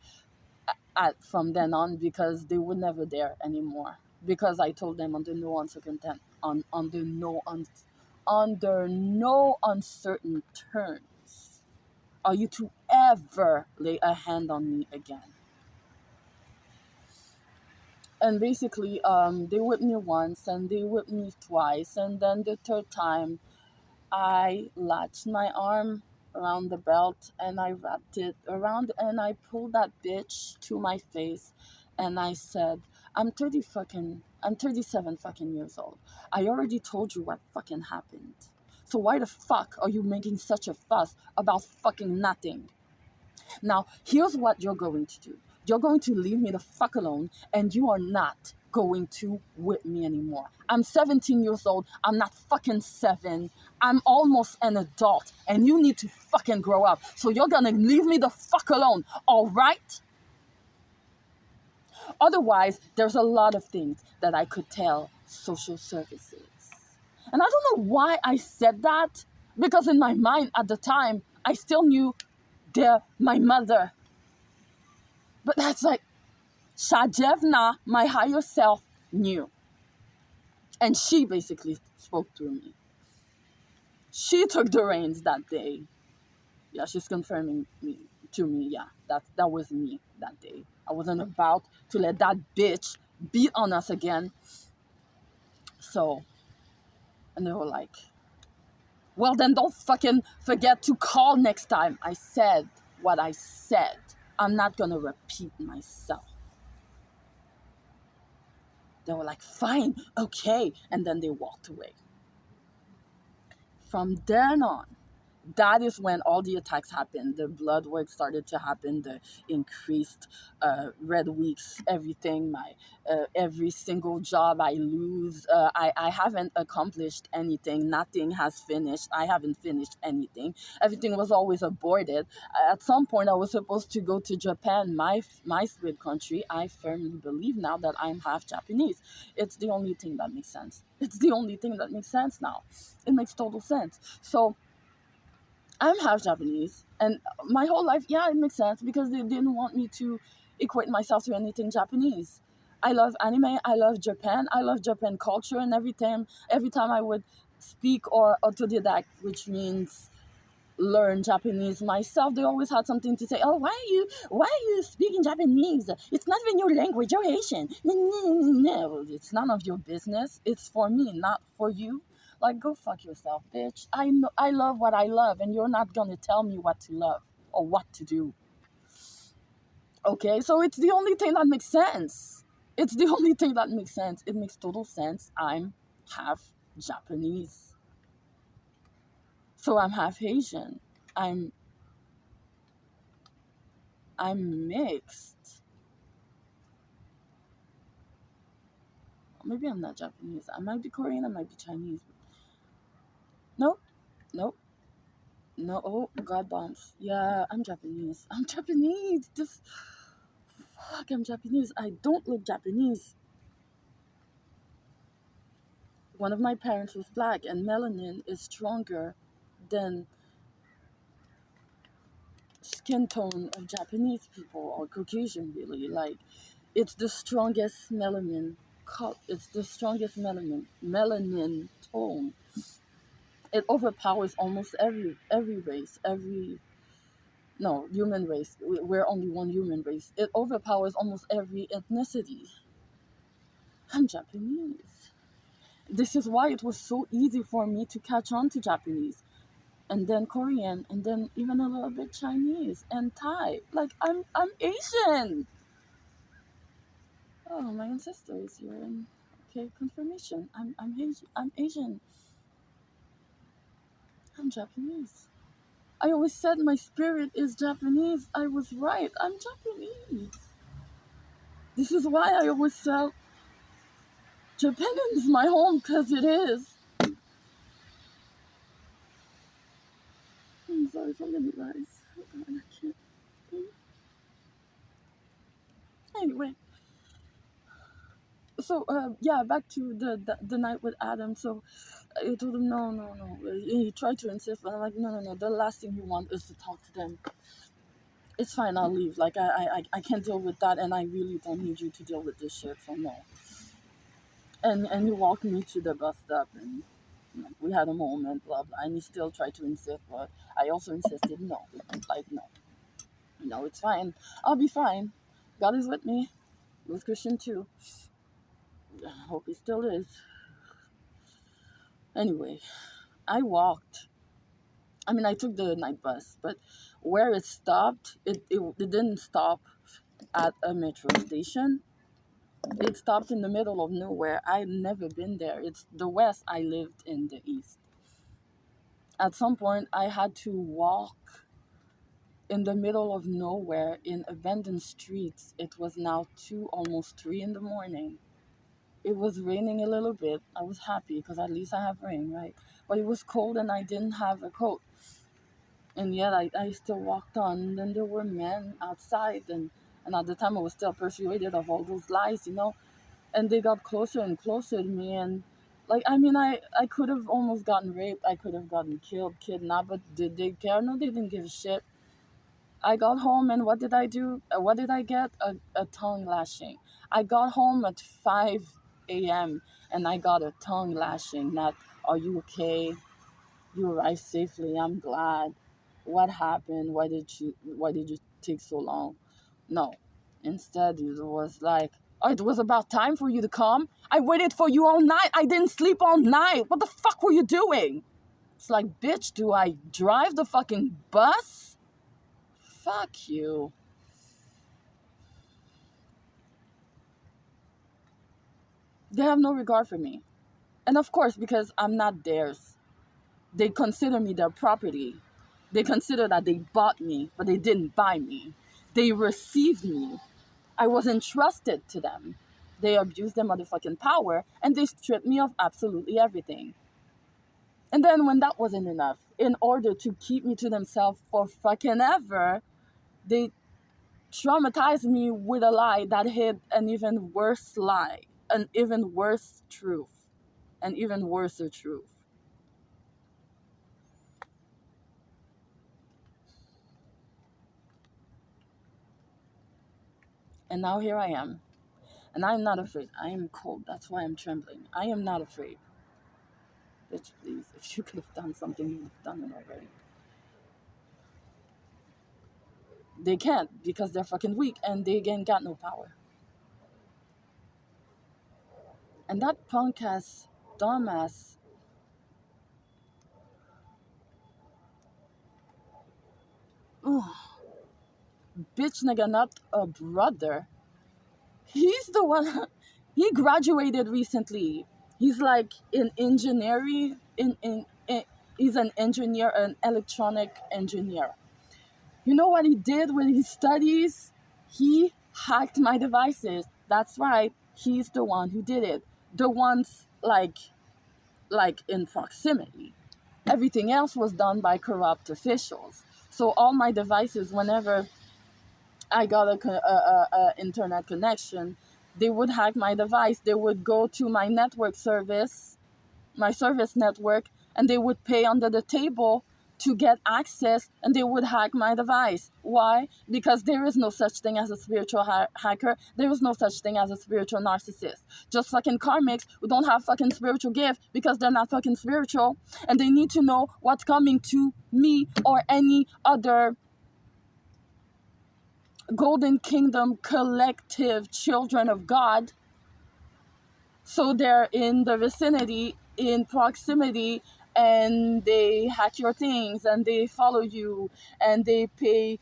from then on, because they were never there anymore. Because I told them under no uncertain under no uncertain terms are you to ever lay a hand on me again. And basically, they whipped me once and they whipped me twice, and then the third time I latched my arm around the belt and I wrapped it around and I pulled that bitch to my face and I said, I'm 37 fucking years old. I already told you what fucking happened. So why the fuck are you making such a fuss about fucking nothing? Now, here's what you're going to do. You're going to leave me the fuck alone, and you are not going to whip me anymore. I'm 17 years old. I'm not fucking 7. I'm almost an adult, and you need to fucking grow up. So you're gonna leave me the fuck alone, all right? Otherwise, there's a lot of things that I could tell social services. And I don't know why I said that, because in my mind at the time, I still knew they're my mother. But that's like, Shadjevna, my higher self, knew. And she basically spoke through me. She took the reins that day. Yeah, she's confirming me to me. Yeah, that was me that day. I wasn't about to let that bitch beat on us again. So, and they were like, well, then don't fucking forget to call next time. I said what I said. I'm not gonna repeat myself. They were like, fine, okay. And then they walked away. From then on, that is when all the attacks happened. The blood work started to happen. The increased red weeks, everything. My every single job I lose. I haven't accomplished anything. Nothing has finished. I haven't finished anything. Everything was always aborted. At some point, I was supposed to go to Japan, my sweet country. I firmly believe now that I'm half Japanese. It's the only thing that makes sense. It's the only thing that makes sense now. It makes total sense. So I'm half Japanese, and my whole life, yeah, it makes sense because they didn't want me to equate myself to anything Japanese. I love anime, I love Japan, I love Japan culture, and every time I would speak or autodidact, which means learn Japanese myself, they always had something to say. Oh, why are you speaking Japanese? It's not even your language, you're Asian. No, it's none of your business. It's for me, not for you. Like, go fuck yourself, bitch. I know I love what I love, and you're not gonna tell me what to love or what to do. Okay, so it's the only thing that makes sense. It's the only thing that makes sense. It makes total sense. I'm half Japanese. So I'm half Asian. I'm I'm mixed. Maybe I'm not Japanese. I might be Korean, I might be Chinese. Nope, nope, no. Oh, God bombs. Yeah, I'm Japanese. I'm Japanese. Just fuck, I'm Japanese. I don't look Japanese. One of my parents was black, and melanin is stronger than skin tone of Japanese people or Caucasian, really. Like, it's the strongest it's the strongest melanin tone. It overpowers almost every race, every no human race. We're only one human race. It overpowers almost every ethnicity. I'm Japanese. This is why it was so easy for me to catch on to Japanese, and then Korean, and then even a little bit Chinese and Thai. Like, I'm Asian. Oh, my ancestor is here, and okay, confirmation. I'm Asian. I'm Japanese. I always said my spirit is Japanese. I was right. I'm Japanese. This is why I always tell Japan is my home, because it is. I'm sorry, so many lies. Oh God, I can't. Anyway, so yeah, back to the night with Adam. So I told him no, no, no. He tried to insist, but I'm like, no, no, no. The last thing you want is to talk to them. It's fine, I'll leave. Like I can't deal with that, and I really don't need you to deal with this shit. So no. And he walked me to the bus stop, and we had a moment, blah blah. And he still tried to insist, but I also insisted no. Like no, no, it's fine. I'll be fine. God is with me. He was Christian too. I hope he still is. Anyway, I walked. I mean, I took the night bus, but where it stopped, it didn't stop at a metro station. It stopped in the middle of nowhere. I'd never been there. It's the west. I lived in the east. At some point, I had to walk in the middle of nowhere in abandoned streets. It was now 2, almost 3 in the morning. It was raining a little bit. I was happy because at least I have rain, right? But it was cold and I didn't have a coat. And yet I still walked on. And then there were men outside. And at the time I was still persuaded of all those lies, And they got closer and closer to me. And like, I mean, I could have almost gotten raped. I could have gotten killed, kidnapped. But did they care? No, they didn't give a shit. I got home and what did I do? What did I get? A tongue lashing. I got home at 5 a.m. and I got a tongue lashing. Not, are you okay? You arrived safely. I'm glad. What happened? Why did you take so long? No. Instead, it was like, oh, it was about time for you to come. I waited for you all night. I didn't sleep all night. What the fuck were you doing? It's like, bitch, do I drive the fucking bus? Fuck you. They have no regard for me. And of course, because I'm not theirs, they consider me their property. They consider that they bought me, but they didn't buy me. They received me. I was entrusted to them. They abused their motherfucking power and they stripped me of absolutely everything. And then when that wasn't enough, in order to keep me to themselves for fucking ever, they traumatized me with a lie that hid an even worse lie, an even worse truth, an even worse truth. And now here I am. And I'm not afraid. I am cold. That's why I'm trembling. I am not afraid. Bitch, please, if you could have done something, you would have done it already. They can't because they're fucking weak and they ain't got no power. And that punk ass, dumbass, ugh, bitch nigga, not a brother. He's the one, he graduated recently. He's like in engineering, he's an engineer, an electronic engineer. You know what he did with his studies? He hacked my devices. That's right. He's the one who did it. The ones like in proximity. Everything else was done by corrupt officials. So all my devices, whenever I got a internet connection, they would hack my device. They would go to my network service, my service network, and they would pay under the table to get access, and they would hack my device. Why? Because there is no such thing as a spiritual hacker. There is no such thing as a spiritual narcissist. Just fucking karmics who don't have fucking spiritual gift because they're not fucking spiritual, and they need to know what's coming to me or any other Golden Kingdom collective children of God. So they're in the vicinity, in proximity, and they hack your things and they follow you and they pay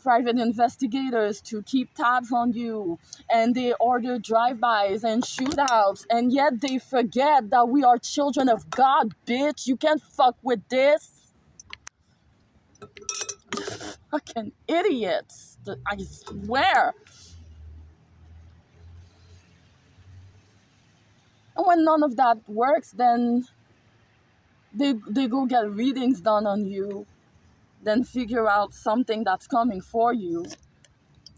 private investigators to keep tabs on you and they order drive-bys and shootouts, and yet they forget that we are children of God, bitch. You can't fuck with this. Fucking idiots. I swear. And when none of that works, then they go get readings done on you, then figure out something that's coming for you.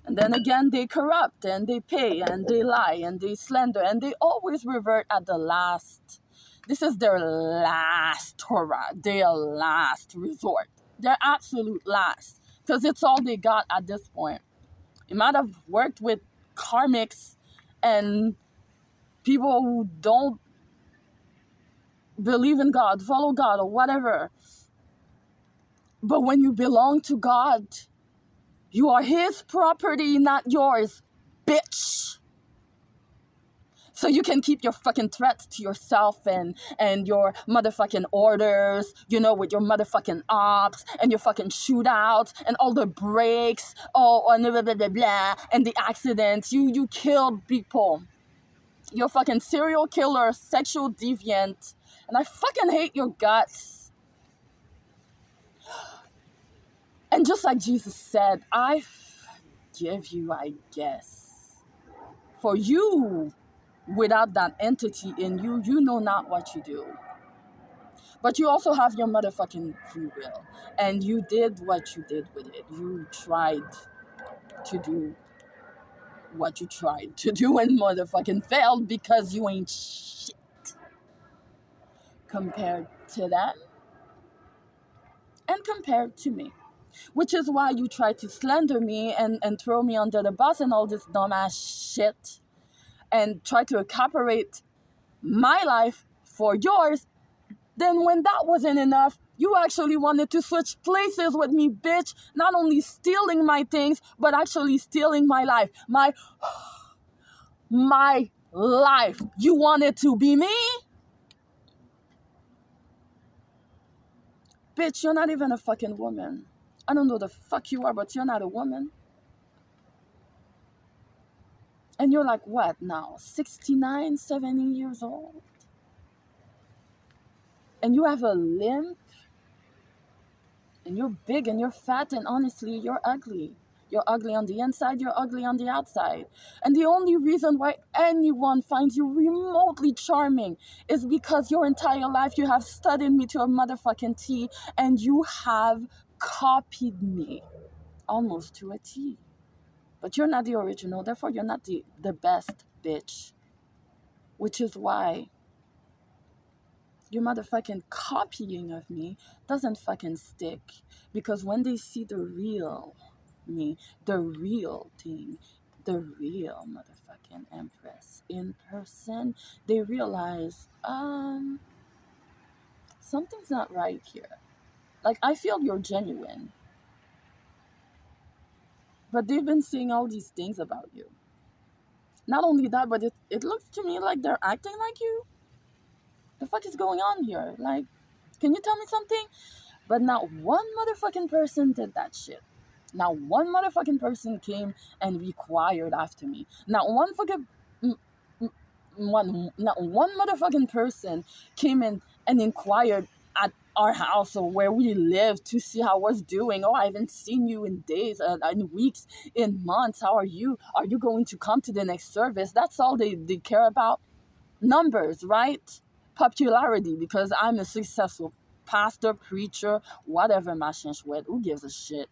And then again, they corrupt and they pay and they lie and they slander and they always revert at the last. This is their last hurrah, their last resort, their absolute last. Because it's all they got at this point. You might have worked with karmics and people who don't believe in God, follow God, or whatever. But when you belong to God, you are His property, not yours, bitch. So you can keep your fucking threats to yourself and your motherfucking orders, with your motherfucking ops and your fucking shootouts and all the breaks, and blah, blah, blah, blah, and the accidents. You killed people. You're a fucking serial killer, sexual deviant, and I fucking hate your guts. And just like Jesus said, I forgive you, I guess. For you, without that entity in you, you know not what you do. But you also have your motherfucking free will. And you did what you did with it. You tried to do what you tried to do and motherfucking failed because you ain't shit compared to that and compared to me. Which is why you try to slander me and throw me under the bus and all this dumbass shit and try to accaparate my life for yours. Then when that wasn't enough, you actually wanted to switch places with me, bitch. Not only stealing my things, but actually stealing my life. My life. You wanted to be me? Bitch, you're not even a fucking woman. I don't know the fuck you are, but you're not a woman. And you're like, what now? 69, 70 years old? And you have a limp? And you're big and you're fat and honestly, you're ugly. You're ugly on the inside, you're ugly on the outside. And the only reason why anyone finds you remotely charming is because your entire life you have studied me to a motherfucking T and you have copied me almost to a T. But you're not the original, therefore you're not the best bitch. Which is why your motherfucking copying of me doesn't fucking stick. Because when they see the real me, the real thing, the real motherfucking Empress in person, they realize, something's not right here. Like, I feel you're genuine. But they've been saying all these things about you. Not only that, but it looks to me like they're acting like you. The fuck is going on here? Like, can you tell me something? But not one motherfucking person did that shit. Not one motherfucking person came and required after me. Not one motherfucking person came in and inquired at our house or where we live to see how I was doing. Oh, I haven't seen you in days, in weeks, in months. How are you? Are you going to come to the next service? That's all they care about. Numbers, right? Popularity, because I'm a successful pastor, preacher, whatever, machin chouette. Who gives a shit?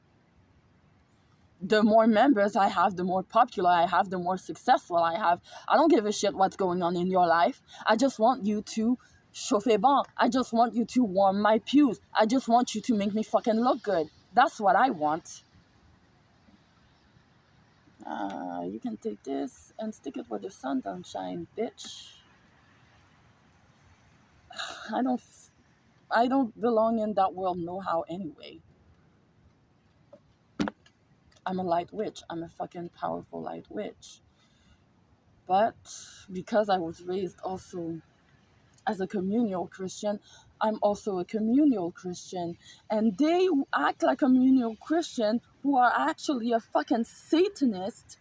The more members I have, the more popular I have, the more successful I have. I don't give a shit what's going on in your life. I just want you to chauffer bon. I just want you to warm my pews. I just want you to make me fucking look good. That's what I want. You can take this and stick it where the sun don't shine, bitch. I don't belong in that world no how anyway. I'm a light witch. I'm a fucking powerful light witch. But because I was raised also as a communal Christian, I'm also a communal Christian. And they who act like a communal Christian, who are actually a fucking Satanist,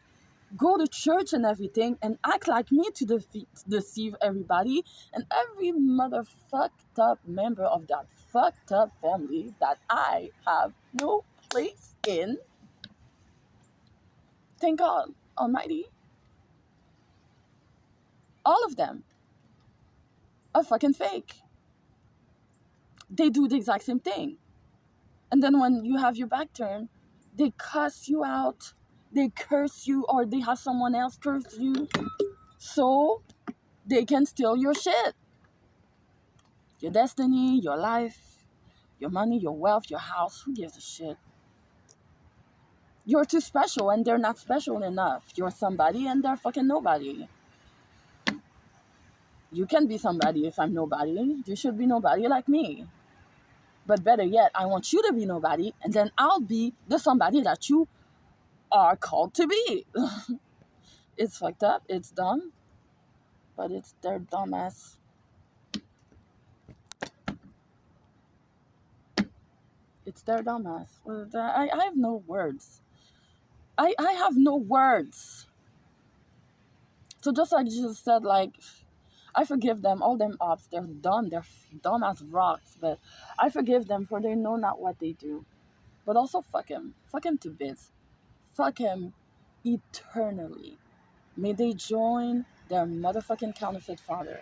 go to church and everything and act like me to deceive everybody. And every motherfucked up member of that fucked up family that I have no place in. Thank God Almighty. All of them. are fucking fake. They do the exact same thing. And then when you have your back turned, they cuss you out, they curse you, or they have someone else curse you so they can steal your shit. Your destiny, your life, your money, your wealth, your house. Who gives a shit? You're too special and they're not special enough. You're somebody and they're fucking nobody. You can be somebody if I'm nobody. You should be nobody like me. But better yet, I want you to be nobody, and then I'll be the somebody that you are called to be. It's fucked up. It's dumb. But it's their dumbass. It's their dumbass. I have no words. I have no words. So just like Jesus said, like, I forgive them, all them ops. They're dumb. They're dumb as rocks. But I forgive them for they know not what they do. But also fuck him. Fuck him to bits. Fuck him eternally. May they join their motherfucking counterfeit father.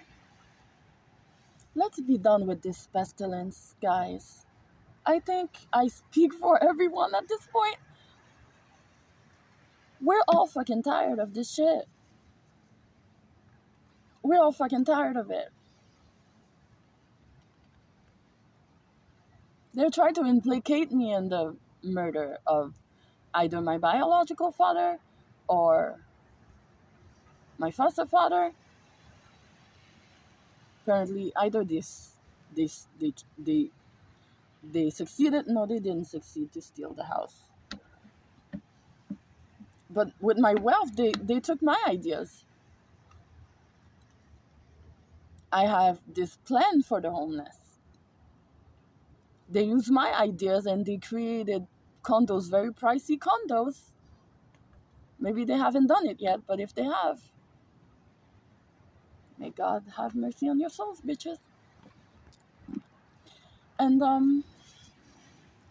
Let's be done with this pestilence, guys. I think I speak for everyone at this point. We're all fucking tired of this shit. We're all fucking tired of it. They tried to implicate me in the murder of either my biological father or my foster father. Apparently, either this, they succeeded. No, they didn't succeed to steal the house. But with my wealth, they took my ideas. I have this plan for the homeless. They used my ideas and they created condos, very pricey condos. Maybe they haven't done it yet, but if they have, may God have mercy on your souls, bitches. And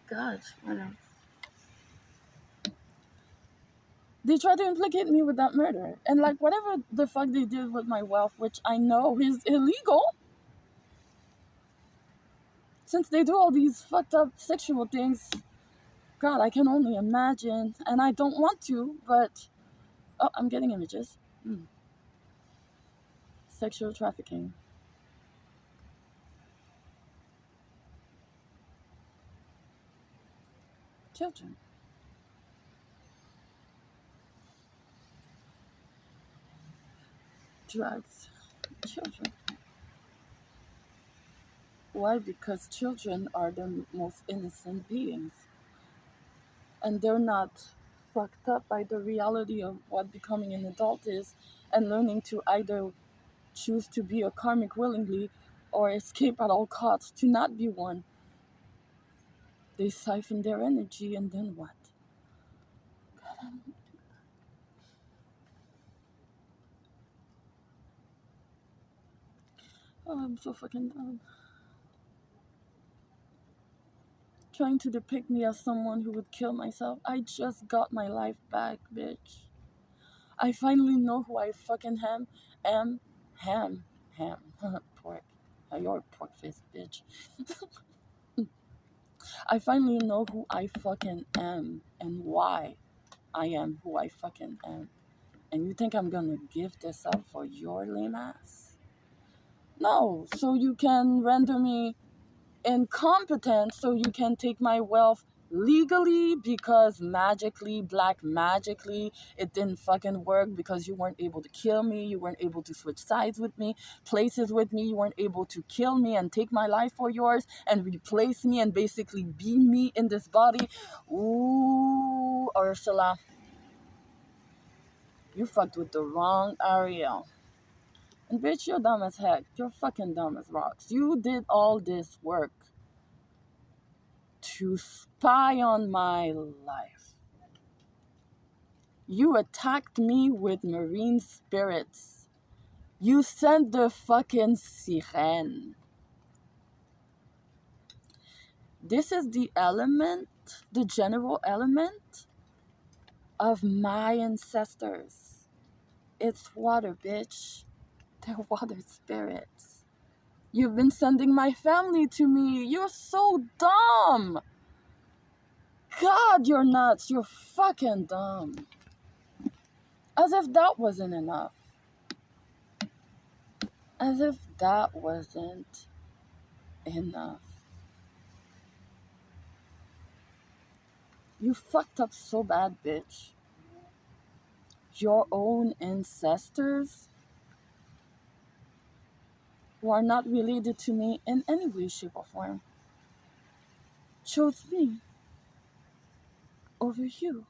God, what else? They tried to implicate me with that murder. And like whatever the fuck they did with my wealth, which I know is illegal, since they do all these fucked up sexual things, God, I can only imagine. And I don't want to, but oh, I'm getting images. Sexual trafficking. Children. Drugs. Children. Why? Because children are the most innocent beings. And they're not fucked up by the reality of what becoming an adult is and learning to either choose to be a karmic willingly or escape at all costs to not be one. They siphon their energy and then what? Oh, I'm so fucking dumb. Trying to depict me as someone who would kill myself. I just got my life back, bitch. I finally know who I fucking am. Ham. Pork. You're a pork face, bitch. I finally know who I fucking am and why I am who I fucking am. And you think I'm gonna give this up for your lame ass? No, so you can render me incompetent so you can take my wealth legally because black magically, it didn't fucking work because you weren't able to kill me, you weren't able to switch sides with me, places with me, you weren't able to kill me and take my life for yours and replace me and basically be me in this body. Ooh, Ursula, you fucked with the wrong Ariel. And bitch, you're dumb as heck. You're fucking dumb as rocks. You did all this work to spy on my life. You attacked me with marine spirits. You sent the fucking S.E.N.T.E.N.C.E. This is the element, the general element of my ancestors. It's water, bitch. They're water spirits. You've been sending my family to me. You're so dumb. God, you're nuts. You're fucking dumb. As if that wasn't enough. As if that wasn't enough. You fucked up so bad, bitch. Your own ancestors, who are not related to me in any way, shape, or form, chose me over you.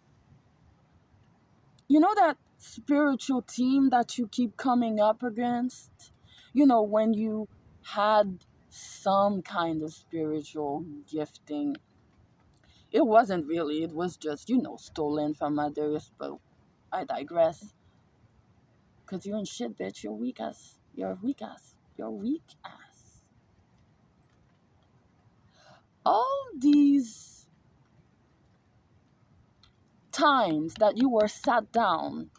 You know that spiritual team that you keep coming up against? You know, when you had some kind of spiritual gifting. It wasn't really, it was just, stolen from others, but I digress. Because you ain't shit, bitch. You're weak ass. You're weak ass. You're weak ass. All these times that you were sat down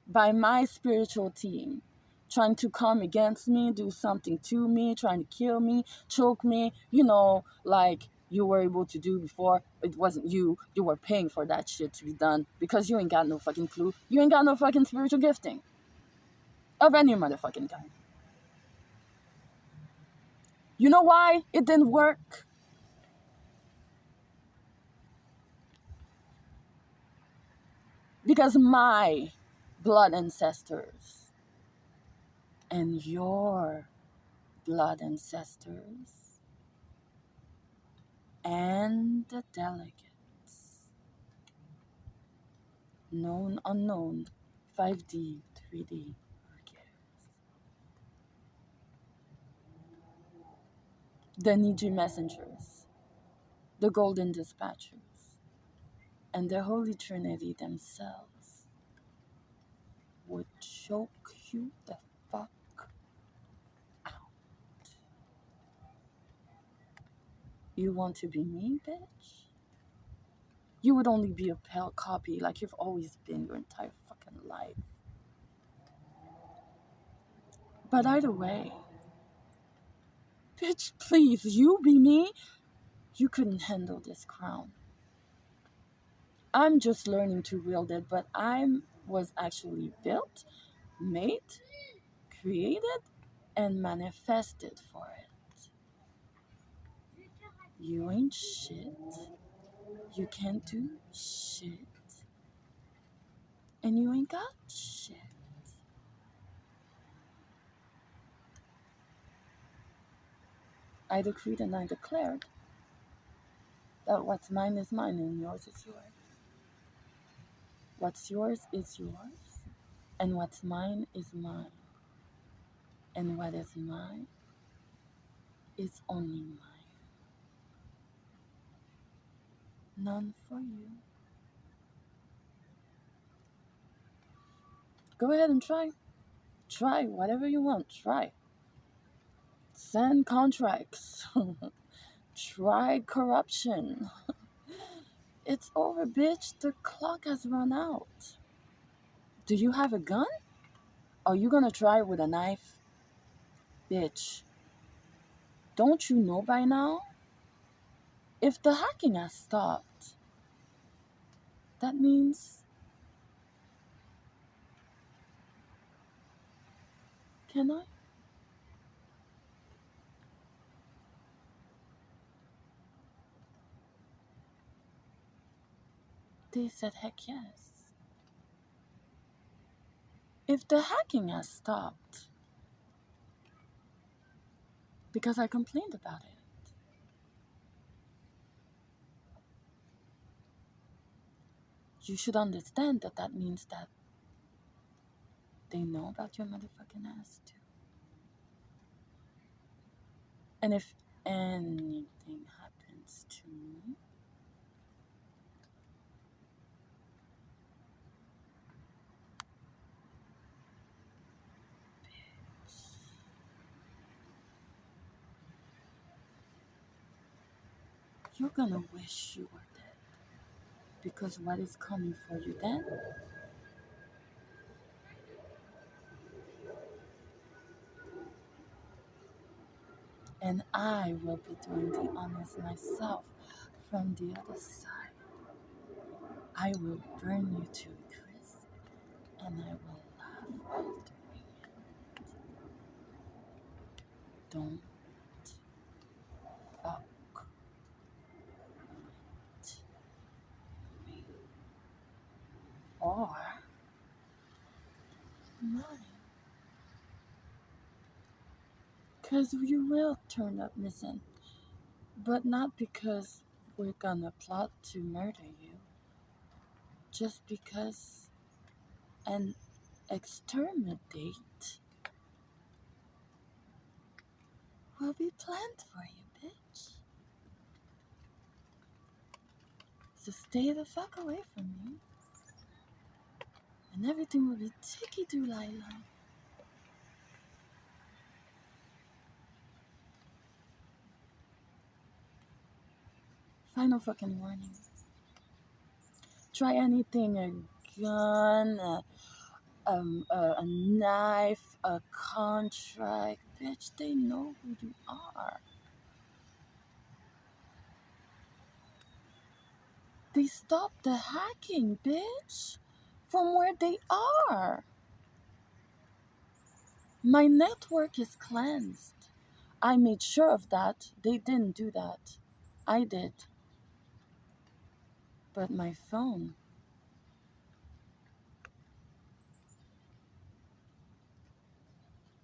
by my spiritual team, trying to come against me, do something to me, trying to kill me, choke me, like you were able to do before. It wasn't you. You were paying for that shit to be done because you ain't got no fucking clue. You ain't got no fucking spiritual gifting of any motherfucking kind. You know why it didn't work? Because my blood ancestors and your blood ancestors and the delegates, known, unknown, 5D, 3D, who cares? The Niji messengers, the golden dispatchers, and the Holy Trinity themselves would choke you the fuck out. You want to be me, bitch? You would only be a pale copy like you've always been your entire fucking life. But either way, bitch, please, you be me. You couldn't handle this crown. I'm just learning to wield it, but I was actually built, made, created, and manifested for it. You ain't shit. You can't do shit. And you ain't got shit. I decreed and I declared that what's mine is mine and yours is yours. What's yours is yours, and what's mine is mine. And what is mine is only mine. None for you. Go ahead and try. Try whatever you want. Try. Send contracts. Try corruption. It's over, bitch. The clock has run out. Do you have a gun? Are you gonna try with a knife? Bitch, don't you know by now? If the hacking has stopped, that means... Can I? They said heck yes. If the hacking has stopped, because I complained about it, you should understand that that means that they know about your motherfucking ass too. And if anything happens to me, you're gonna wish you were dead. Because what is coming for you then And I will be doing the honors myself from the other side. I will burn you to a crisp, and I will laugh while doing it. Don't fuck with me or mine. Because you will turn up missing, but not because we're gonna plot to murder you, just because an exterminate will be planned for you, bitch. So stay the fuck away from me, and everything will be ticky-doo, Lila. Final fucking warning. Try anything, a gun, a knife, a contract. Bitch, they know who you are. They stopped the hacking, bitch, from where they are. My network is cleansed. I made sure of that. They didn't do that. I did. But my phone,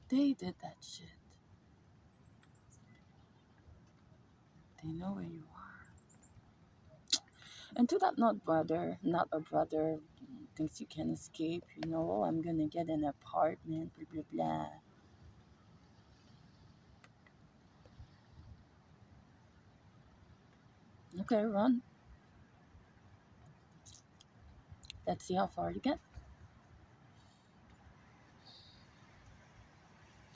they did that shit. They know where you are. And to that not a brother thinks you can escape, oh, I'm gonna get an apartment, blah blah blah. Okay, run. Let's see how far you get.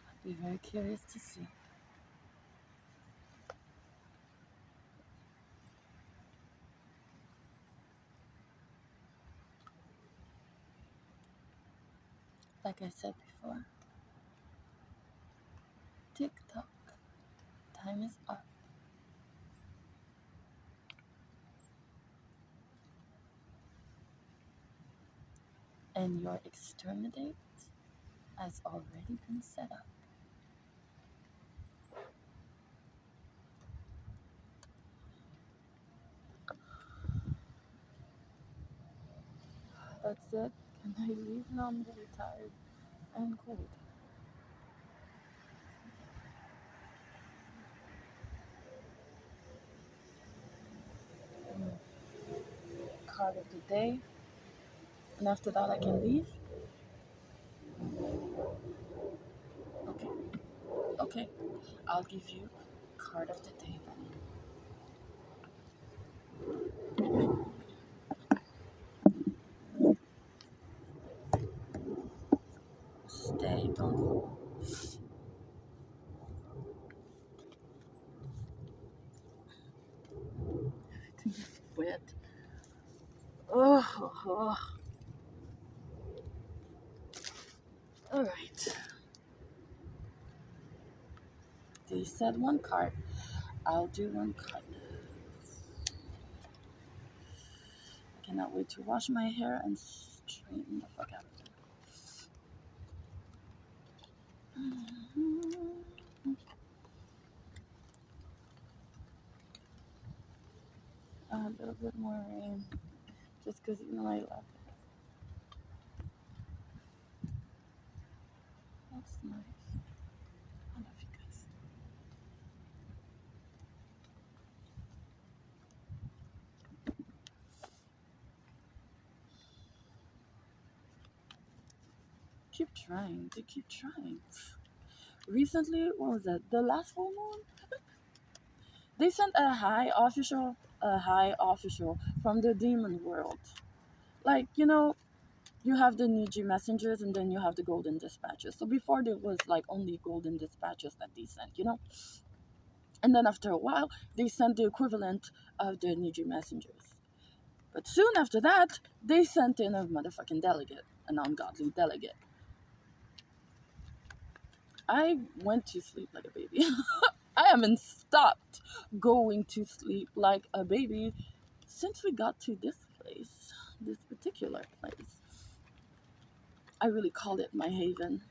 I'd be very curious to see. Like I said before, tick tock, time is up. And your exterminate has already been set up. That's it. Can I leave now? I'm really tired and cold. Card of the day. And after that I can leave? Okay. Okay. I'll give you card of the day then. Stay, don't fall. Everything is wet. Oh. Alright. They said one card. I'll do one card. I cannot wait to wash my hair and straighten the fuck out. A little bit more rain. Just because I love it. That's nice. I love you guys. Keep trying. They keep trying. Recently, what was that? The last full moon? They sent a high official from the demon world. Like, you have the Niji messengers and then you have the golden dispatchers. So before there was like only golden dispatchers that they sent. And then after a while, they sent the equivalent of the Niji messengers. But soon after that, they sent in a motherfucking delegate, an ungodly delegate. I went to sleep like a baby. I haven't stopped going to sleep like a baby since we got to this place, this particular place. I really call it my haven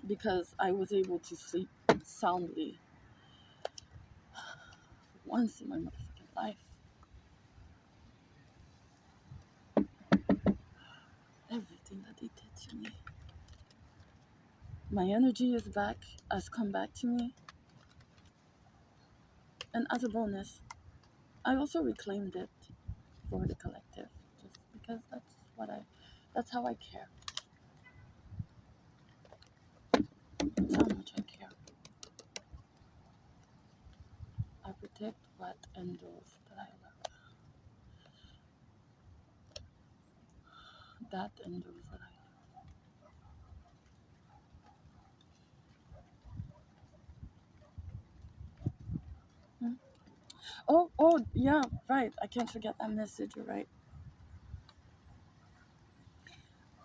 because I was able to sleep soundly once in my motherfucking life. Everything that they did to me. My energy is back, has come back to me. And as a bonus, I also reclaimed it for the collective. Just because that's how I care. That's how much I care. I protect what and those that I love. That and those that I love. Oh, yeah, right. I can't forget that message, you're right.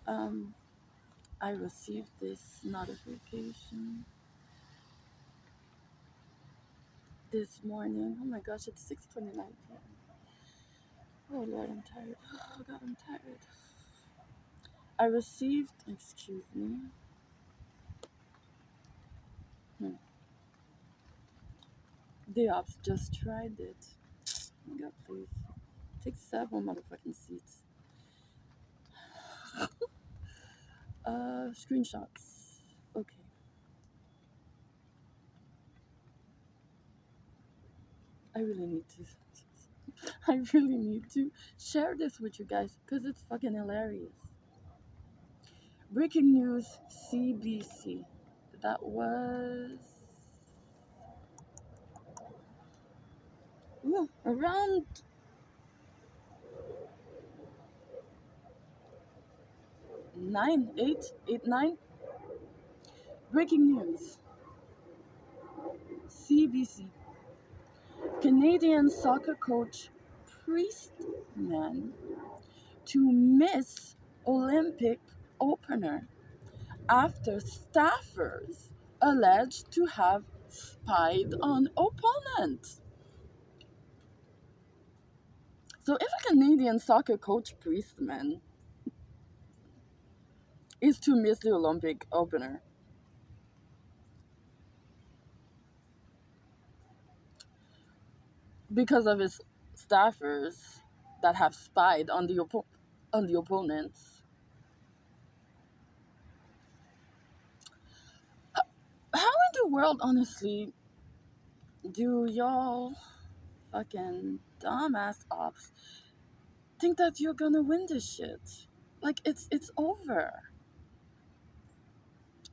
Um, I received this notification this morning. Oh my gosh, it's 6:29 p.m. Oh Lord, I'm tired. Oh God, I'm tired. I received, excuse me. Hmm. The ops just tried it. Oh my God, please. Take several motherfucking seats. Screenshots. Okay. I really need to. I really need to share this with you guys because it's fucking hilarious. Breaking news CBC. That was around 9, 8, 8, 9. Breaking news CBC. Canadian soccer coach Priestman to miss Olympic opener after staffers alleged to have spied on opponents. So if a Canadian soccer coach Priestman is to miss the Olympic opener because of his staffers that have spied on the opponents, how in the world, honestly, do y'all fucking dumbass ops think that you're gonna win this shit? Like it's over.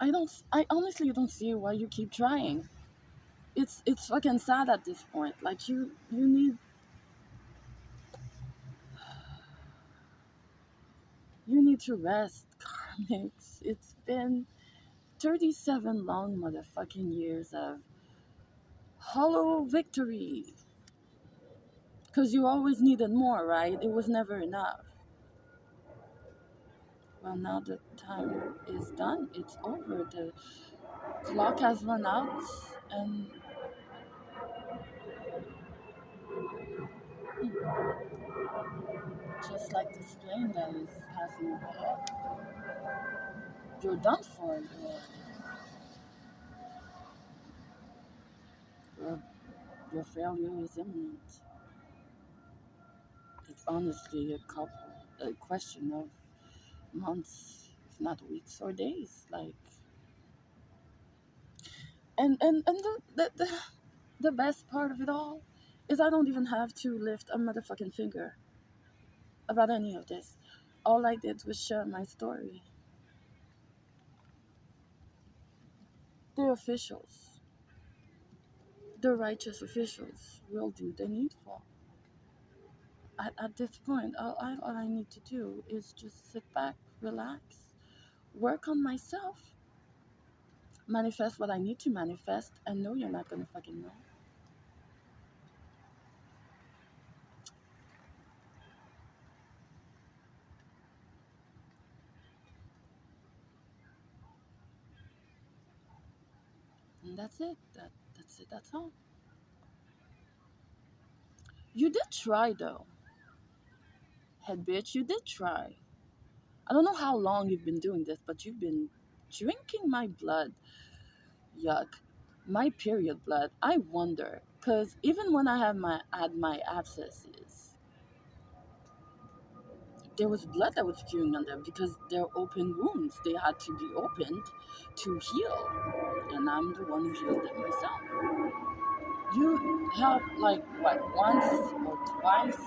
I honestly don't see why you keep trying. It's fucking sad at this point. Like you need to rest, karmics. It's been 37 long motherfucking years of hollow victory. Because you always needed more, right? It was never enough. Well, now the time is done. It's over. The clock has run out, and just like this plane that is passing overhead, you're done for. Your, your failure is imminent. It's honestly a question of months, if not weeks or days. Like, and the best part of it all is I don't even have to lift a motherfucking finger about any of this. All I did was share my story. The officials, the righteous officials, will do the needful. At this point, all I need to do is just sit back, relax, work on myself, manifest what I need to manifest, and know you're not gonna fucking know. And that's it. That's it. That's all. You did try though, head bitch. You did try. I don't know how long you've been doing this, but you've been drinking my blood. Yuck. My period blood. I wonder, cause even when I had my abscesses, there was blood that was spewing on them because they're open wounds. They had to be opened to heal, and I'm the one who healed them myself. You helped like what, once or twice,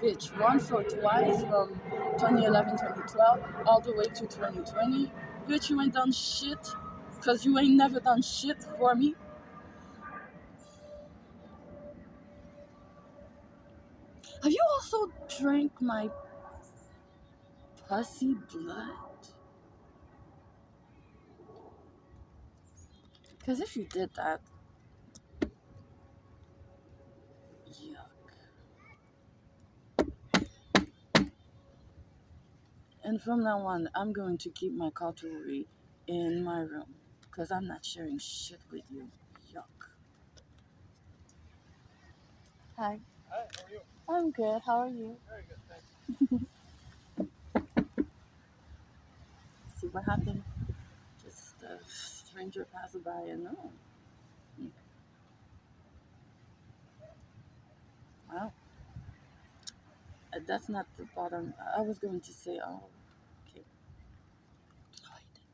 bitch, once or twice from 2011, 2012, all the way to 2020. Bitch, you ain't done shit, cause you ain't never done shit for me. Have you also drank my pussy blood? Cause if you did that, yeah. And from now on, I'm going to keep my cutlery in my room because I'm not sharing shit with you. Yuck. Hi. Hi, how are you? I'm good. How are you? Very good, thanks. See what happened? Just a stranger passed by and no. Wow. That's not the bottom. I was going to say, oh, okay. Oh, I did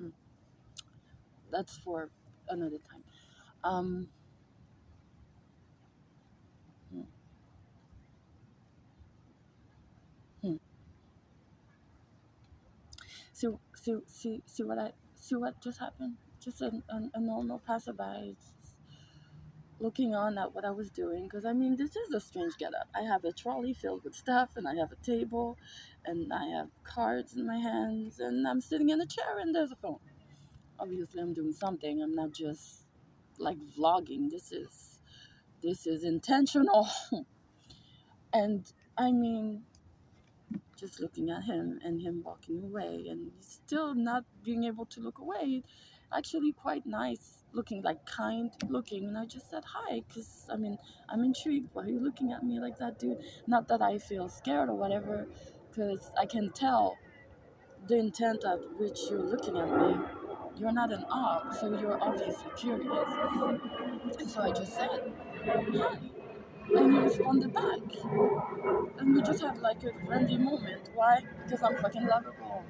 that. That's for another time. Um, hmm, hmm. See what just happened? Just a normal passerby looking on at what I was doing. Because I mean, this is a strange getup. I have a trolley filled with stuff, and I have a table, and I have cards in my hands, and I'm sitting in a chair, and there's a phone. Obviously, I'm doing something. I'm not just like vlogging. This is intentional, and I mean, just looking at him and him walking away and still not being able to look away, actually quite nice looking, like kind looking. And I just said hi because I mean, I'm intrigued. Why are you looking at me like that, dude? Not that I feel scared or whatever, because I can tell the intent at which you're looking at me. You're not an op, so you're obviously curious. And so I just said hi, and he responded back, and we just had like a friendly moment. Why? Because I'm fucking lovable.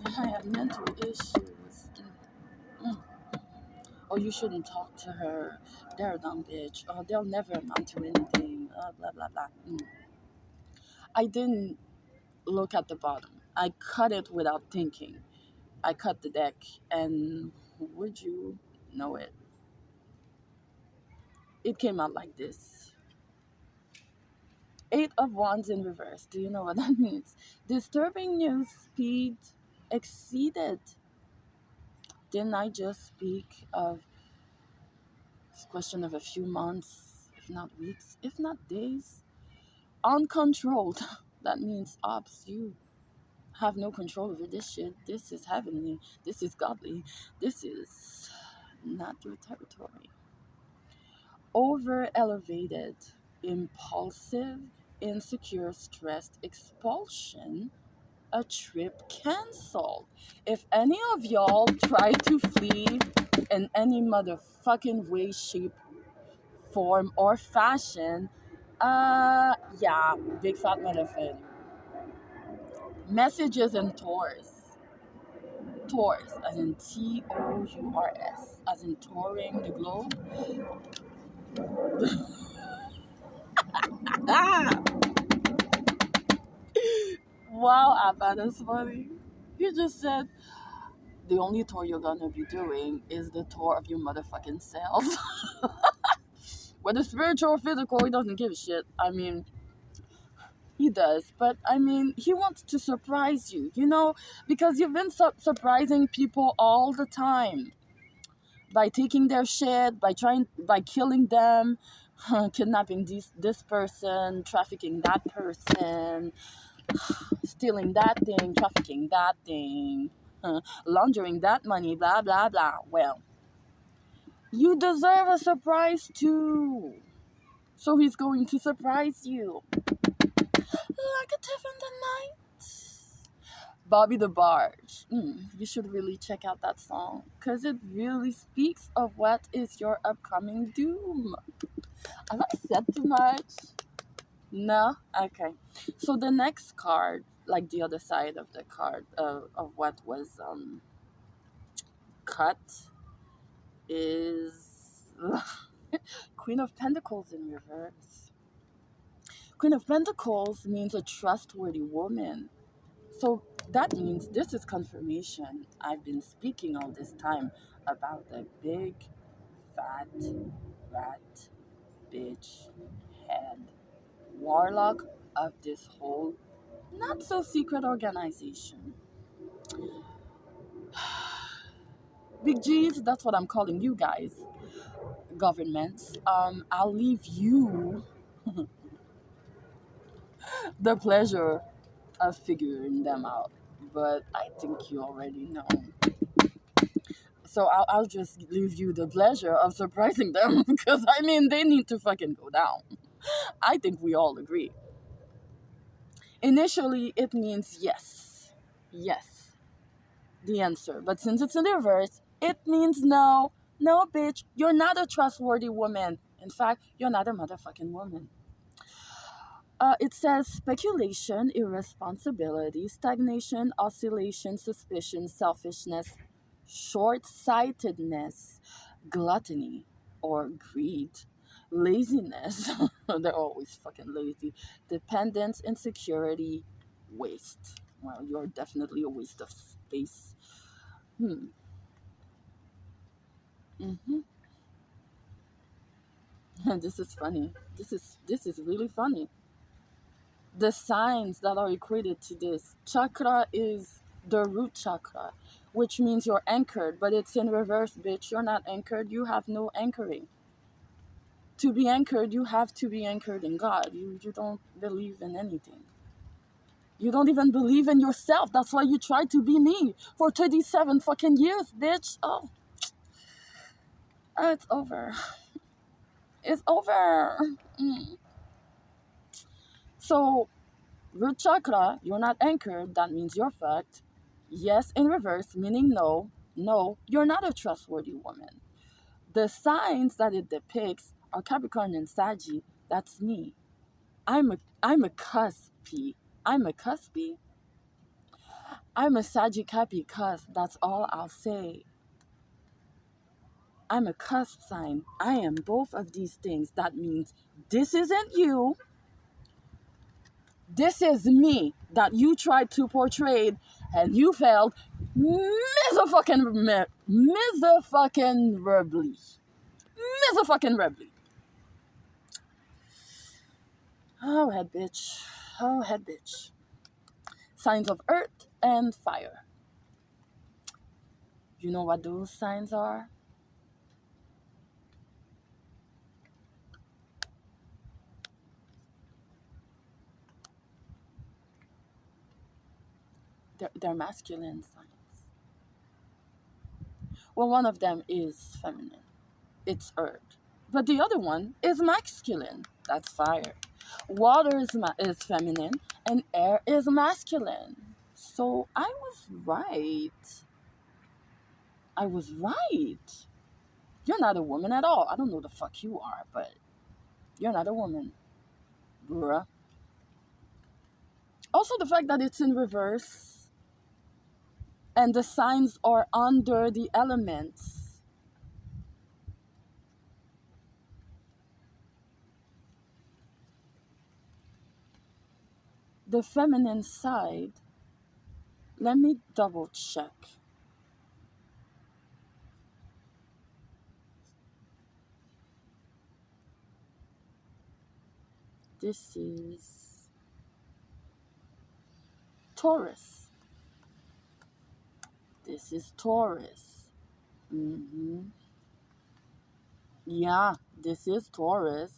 I have mental issues. Mm. Oh, you shouldn't talk to her. They're a dumb bitch. Oh, they'll never amount to anything. Blah, blah, blah. I didn't look at the bottom. I cut it without thinking. I cut the deck, and would you know it? It came out like this. Eight of Wands in reverse. Do you know what that means? Disturbing news speed exceeded. Didn't I just speak of this question of a few months, if not weeks, if not days? Uncontrolled. That means ops, you have no control over this shit. This is heavenly. This is godly. This is not your territory. Over elevated, impulsive, insecure, stressed, expulsion, a trip canceled. If any of y'all try to flee in any motherfucking way, shape, form, or fashion, yeah, big fat motherfucker. Messages and tours. Tours, as in Tours, as in touring the globe. Ah! Wow, Abba, that's funny. You just said the only tour you're gonna be doing is the tour of your motherfucking self. Whether spiritual or physical, he doesn't give a shit. I mean, he does. But I mean, he wants to surprise you, because you've been surprising people all the time by taking their shit, by killing them, kidnapping this person, trafficking that person, stealing that thing, trafficking that thing. laundering that money, blah, blah, blah. Well, you deserve a surprise too. So he's going to surprise you. Like a thief in the night. Bobby the Barge. You should really check out that song because it really speaks of what is your upcoming doom. Have I said too much? No? Okay. So the next card, like the other side of the card of what was cut, is Queen of Pentacles in reverse. Queen of Pentacles means a trustworthy woman. So that means this is confirmation. I've been speaking all this time about the big, fat, rat, bitch, head, warlock of this whole not so secret organization. Big G's, that's what I'm calling you guys. Governments. I'll leave you the pleasure of figuring them out. But I think you already know. So I'll just leave you the pleasure of surprising them because I mean they need to fucking go down. I think we all agree. Initially, it means yes. Yes. The answer. But since it's in the reverse, it means no. No, bitch. You're not a trustworthy woman. In fact, you're not a motherfucking woman. It says speculation, irresponsibility, stagnation, oscillation, suspicion, selfishness, short sightedness, gluttony, or greed, laziness. They're always fucking lazy. Dependence, insecurity, waste. Well, you're definitely a waste of space. Hmm. Mm-hmm. This is funny. This is really funny. The signs that are equated to this chakra is the root chakra, which means you're anchored, but it's in reverse, bitch. You're not anchored. You have no anchoring. To be anchored, you have to be anchored in God. You don't believe in anything. You don't even believe in yourself. That's why you tried to be me for 37 fucking years, bitch. Oh, it's over. It's over. Mm. So, root chakra, you're not anchored. That means you're fucked. Yes, in reverse, meaning no. No, you're not a trustworthy woman. The signs that it depicts are Capricorn and Saggy. That's me. I'm a cuspy. I'm a cuspy. I'm a Sagittarius cusp. That's all I'll say. I'm a cusp sign. I am both of these things. That means this isn't you. This is me that you tried to portray and you failed miserfucking miserfucking miserfucking. Oh, head bitch. Oh, head bitch. Signs of earth and fire. You know what those signs are? They're masculine signs. Well, one of them is feminine. It's earth. But the other one is masculine. That's fire. Water is feminine and air is masculine. So I was right. I was right. You're not a woman at all. I don't know the fuck you are, but you're not a woman, bruh. Also, the fact that it's in reverse and the signs are under the elements. The feminine side, let me double check. This is Taurus. This is Taurus. hmm Yeah, this is Taurus.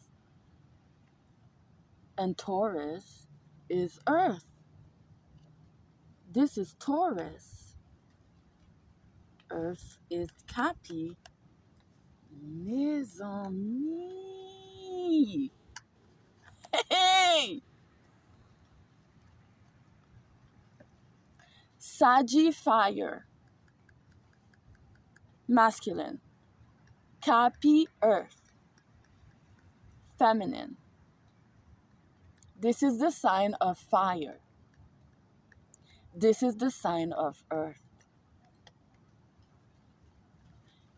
And Taurus is Earth. This is Taurus. Earth is Capi. Mes amis. Hey! Sagi fire, masculine. Capi earth, feminine. This is the sign of fire. This is the sign of earth.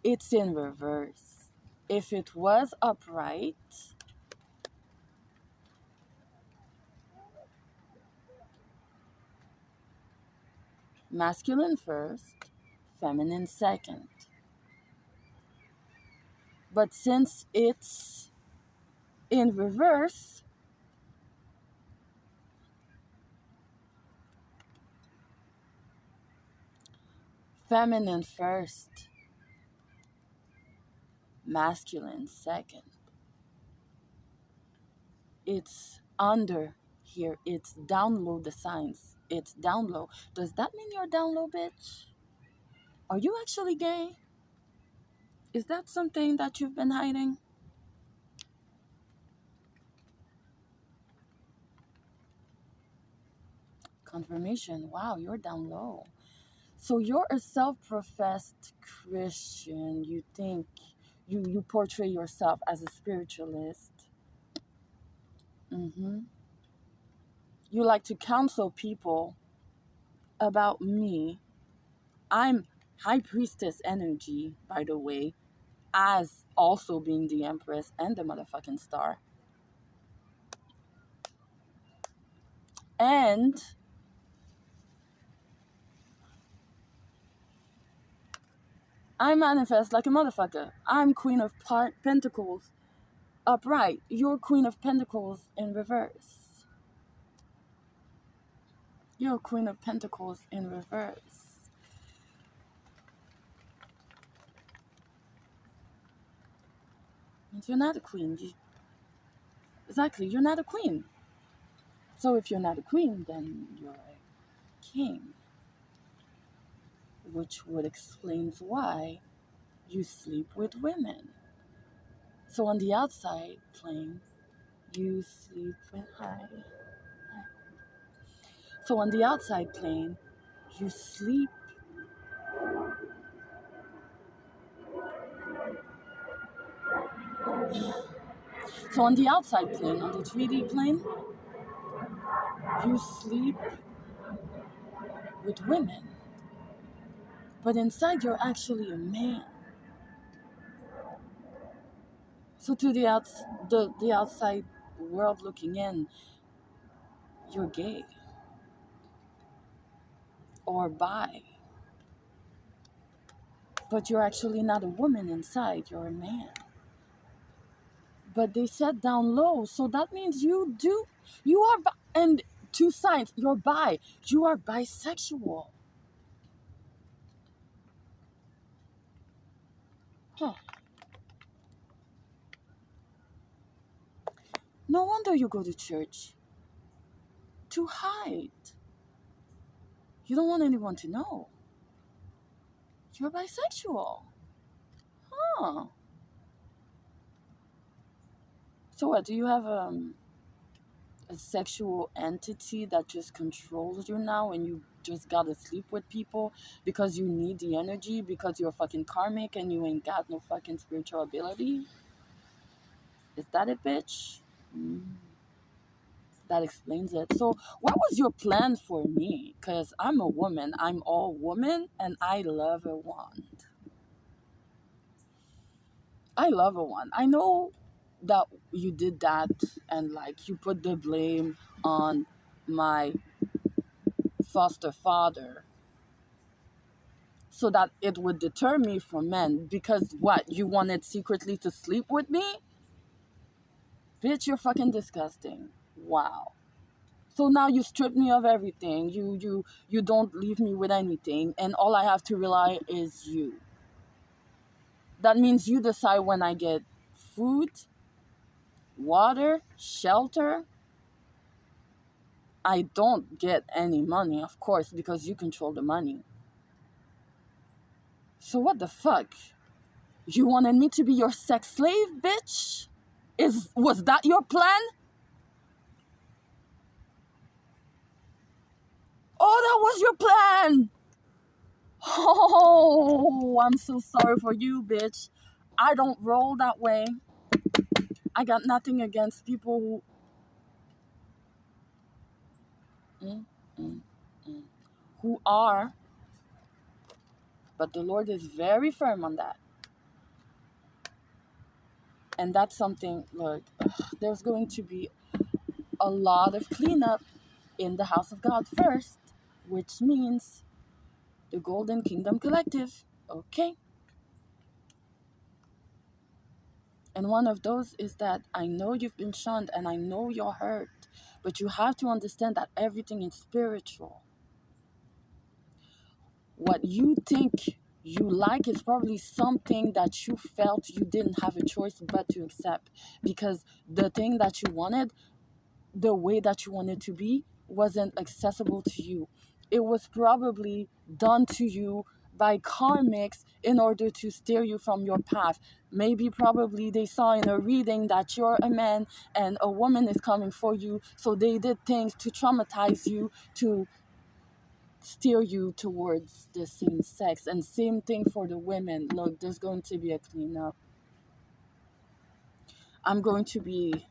It's in reverse. If it was upright, masculine first, feminine second. But since it's in reverse, feminine first, masculine second. It's under here. It's down low, the signs. It's down low. Does that mean you're down low, bitch? Are you actually gay? Is that something that you've been hiding? Confirmation. Wow, you're down low. So you're a self-professed Christian. You think you portray yourself as a spiritualist. Mm-hmm. You like to counsel people about me. I'm high priestess energy, by the way, as also being the empress and the motherfucking star. And I manifest like a motherfucker. I'm queen of pentacles upright. You're queen of pentacles in reverse. You're queen of pentacles in reverse. Means you're not a queen. Exactly, you're not a queen. So if you're not a queen, then you're a king. Which would explain why you sleep with women. So on the outside plane, you sleep with hi. So on the outside plane, you sleep. So on the outside plane, on the 3D plane, you sleep with women. But inside you're actually a man. So to the outside world looking in, you're gay or bi. But you're actually not a woman inside, you're a man. But they said down low, so that means you are and two signs, you're bi, you are bisexual. Huh. No wonder you go to church. To hide. You don't want anyone to know. You're bisexual. Huh. So what, do you have a sexual entity that just controls you now and you just gotta sleep with people because you need the energy because you're fucking karmic and you ain't got no fucking spiritual ability? Is that it, bitch? Mm, that explains it. So what was your plan for me? Because I'm a woman. I'm all woman and I love a wand. I love a wand. I know that you did that and like you put the blame on my foster father so that it would deter me from men because what, you wanted secretly to sleep with me? Bitch, you're fucking disgusting. Wow. So now you strip me of everything. You don't leave me with anything and all I have to rely is you. That means you decide when I get food, water, shelter. I don't get any money, of course, because you control the money. So what the fuck? You wanted me to be your sex slave, bitch? Was that your plan? Oh, that was your plan. Oh, I'm so sorry for you, bitch. I don't roll that way. I got nothing against people mm, mm, mm, who are, but the Lord is very firm on that. And that's something, Lord, there's going to be a lot of cleanup in the house of God first, which means the Golden Kingdom Collective. Okay? And one of those is that I know you've been shunned and I know you're hurt, but you have to understand that everything is spiritual. What you think you like is probably something that you felt you didn't have a choice but to accept, because the thing that you wanted, the way that you wanted to be, wasn't accessible to you. It was probably done to you by karmics in order to steer you from your path. Maybe probably they saw in a reading that you're a man and a woman is coming for you, so they did things to traumatize you, to steer you towards the same sex. And same thing for the women. Look, there's going to be a cleanup. I'm going to be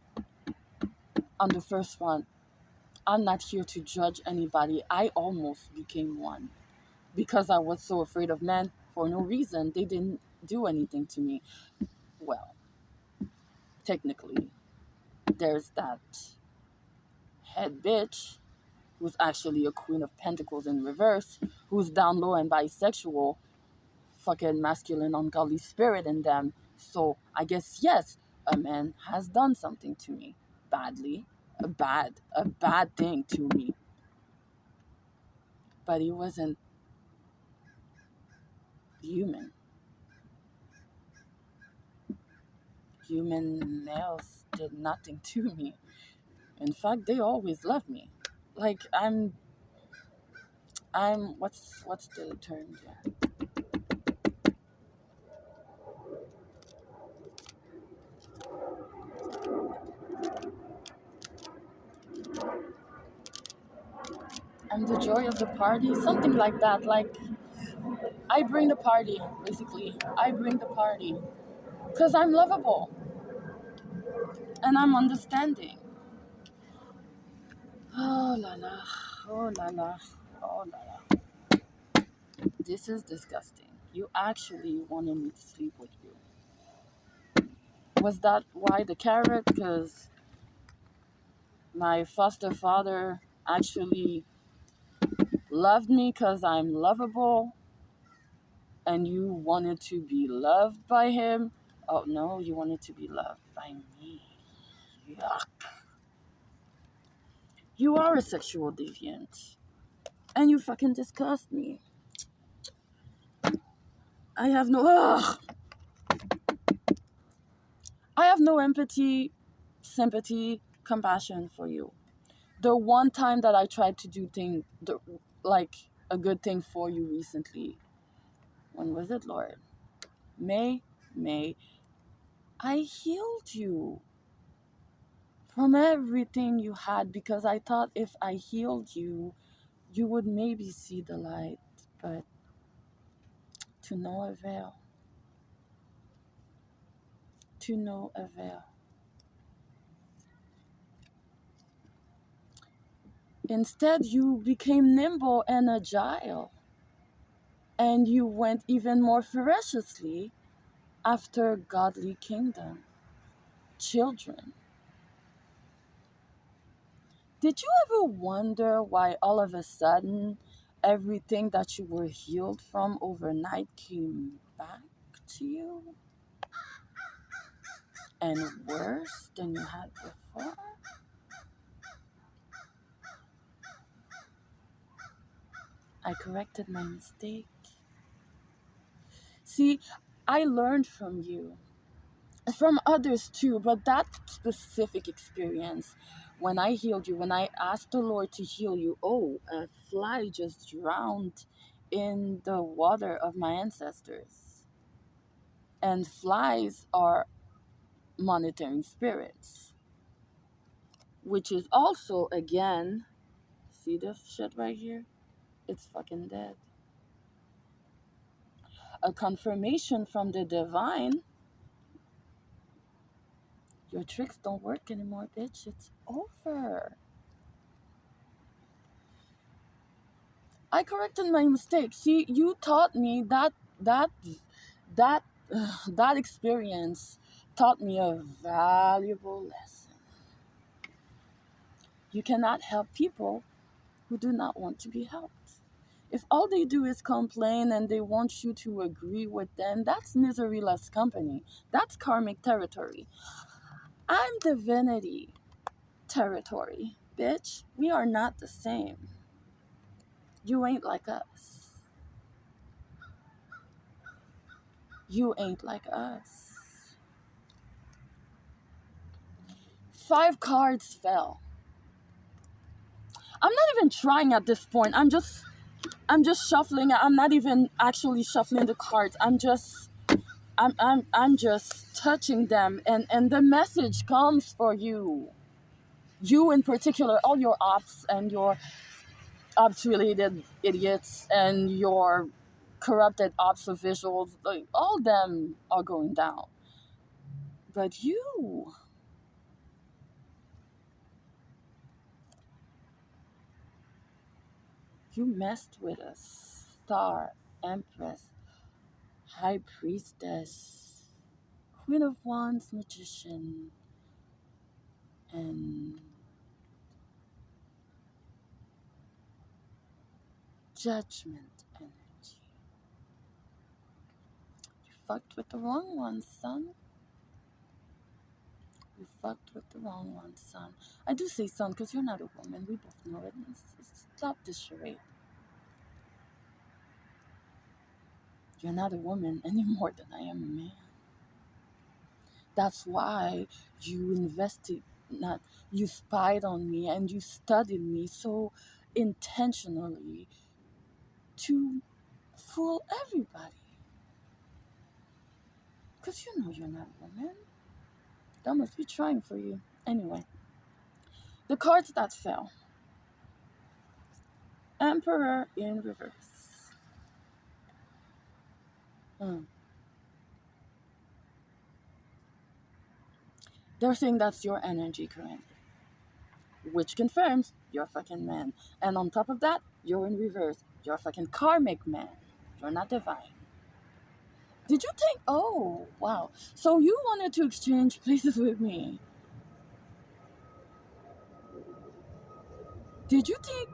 on the first front. I'm not here to judge anybody. I almost became one because I was so afraid of men for no reason. They didn't do anything to me. Well, technically, there's that head bitch who's actually a Queen of Pentacles in reverse, who's down low and bisexual, fucking masculine, ungodly spirit in them. So I guess, yes, a man has done something to me badly, a bad thing to me. But he wasn't human. Human males did nothing to me. In fact, they always loved me. Like I'm what's the term here? I'm the joy of the party, something like that. Like I bring the party, basically. I bring the party because I'm lovable and I'm understanding. Oh la la, oh la la, oh la la. This is disgusting. You actually wanted me to sleep with you. Was that why the carrot? Because my foster father actually loved me because I'm lovable, and you wanted to be loved by him. Oh no, you wanted to be loved by me. Yuck. You are a sexual deviant. And you fucking disgust me. I have no ugh. I have no empathy, sympathy, compassion for you. The one time that I tried to do like a good thing for you recently. When was it, Lord? May. I healed you from everything you had because I thought if I healed you, you would maybe see the light, but to no avail. To no avail. Instead, you became nimble and agile, and you went even more ferociously after godly kingdom children. Did you ever wonder why all of a sudden everything that you were healed from overnight came back to you? And worse than you had before? I corrected my mistake. See, I learned from you, from others too, but that specific experience, when I healed you, when I asked the Lord to heal you, oh, a fly just drowned in the water of my ancestors. And flies are monitoring spirits, which is also, again, see this shit right here? It's fucking dead. A confirmation from the divine. Your tricks don't work anymore, bitch. It's over. I corrected my mistake. See, you taught me that that experience taught me a valuable lesson. You cannot help people who do not want to be helped. If all they do is complain and they want you to agree with them, that's misery-less company. That's karmic territory. I'm divinity territory, bitch. We are not the same. You ain't like us. You ain't like us. 5 cards fell. I'm not even trying at this point. I'm just shuffling. I'm not even actually shuffling the cards. I'm just touching them, and the message comes for you. You in particular, all your ops and your ops related idiots and your corrupted ops officials, like all them are going down. But you messed with us. Star, Empress, High Priestess, Queen of Wands, Magician, and Judgment energy. You fucked with the wrong one, son. You fucked with the wrong one, son. I do say son because you're not a woman. We both know it. Stop this charade. You're not a woman any more than I am a man. That's why you invested, not you spied on me and you studied me so intentionally to fool everybody. Because you know you're not a woman. That must be trying for you. Anyway, the cards that fell. Emperor in reverse. Hmm. They're saying that's your energy currently, which confirms you're a fucking man. And on top of that, you're in reverse. You're a fucking karmic man. You're not divine. Did you think, oh, wow. So you wanted to exchange places with me. Did you think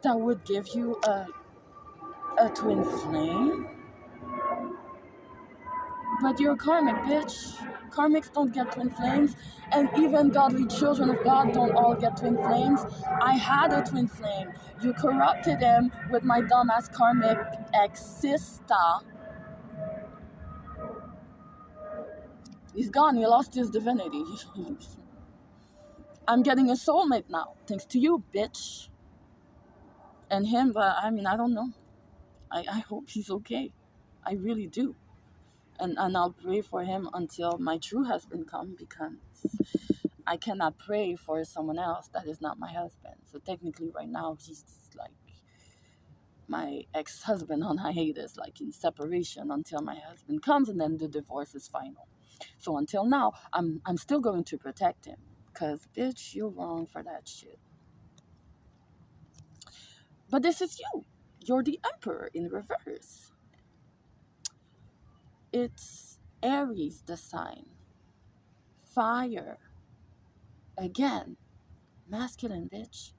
that would give you a twin flame? But you're karmic, bitch. Karmics don't get twin flames, and even godly children of God don't all get twin flames. I had a twin flame. You corrupted him with my dumbass karmic ex-sister. He's gone. He lost his divinity. I'm getting a soulmate now, thanks to you, bitch. And him, but I mean, I don't know. I hope he's okay. I really do. And I'll pray for him until my true husband comes, because I cannot pray for someone else that is not my husband. So technically right now he's just like my ex-husband on hiatus, like in separation until my husband comes, and then the divorce is final. So until now, I'm still going to protect him, because bitch, you're wrong for that shit. But this is you. You're the emperor in reverse. It's Aries, the sign. Fire. Again, masculine, bitch.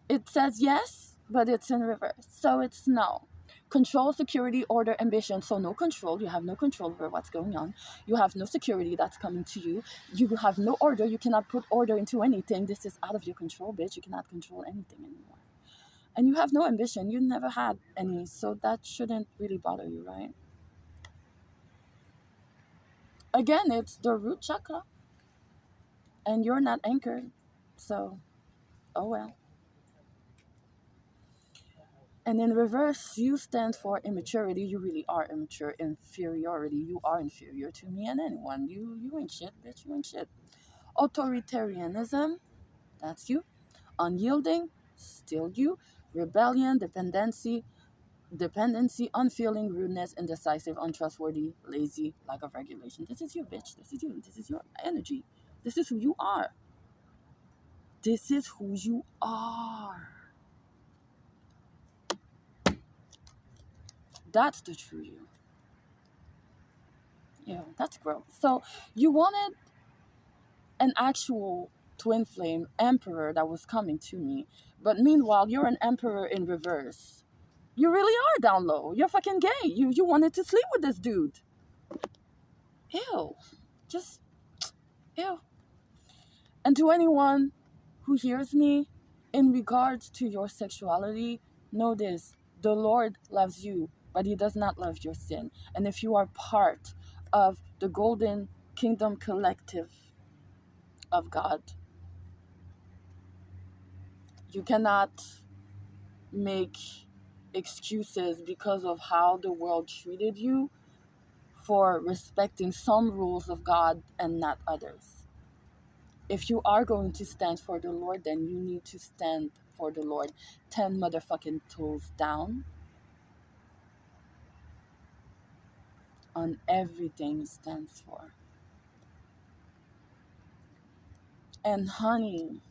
It says yes, but it's in reverse. So it's no. Control, security, order, ambition. So no control. You have no control over what's going on. You have no security that's coming to you. You have no order. You cannot put order into anything. This is out of your control, bitch. You cannot control anything anymore. And you have no ambition. You never had any. So that shouldn't really bother you, right? Again, it's the root chakra. And you're not anchored. So, oh well. And in reverse, you stand for immaturity. You really are immature. Inferiority. You are inferior to me and anyone. You ain't shit, bitch. You ain't shit. Authoritarianism. That's you. Unyielding. Still you. Rebellion. Dependency, unfeeling, rudeness, indecisive, untrustworthy, lazy, lack of regulation. This is you, bitch. This is you. This is your energy. This is who you are. This is who you are. That's the true you. Yeah, that's growth. So you wanted an actual twin flame emperor that was coming to me, but meanwhile you're an emperor in reverse. You really are down low. You're fucking gay. You wanted to sleep with this dude. Ew. Just ew. And to anyone who hears me, in regards to your sexuality, know this: the Lord loves you, but He does not love your sin. And if you are part of the Golden Kingdom Collective of God, you cannot make excuses because of how the world treated you for respecting some rules of God and not others. If you are going to stand for the Lord, then you need to stand for the Lord 10 motherfucking toes down on everything He stands for. And honey,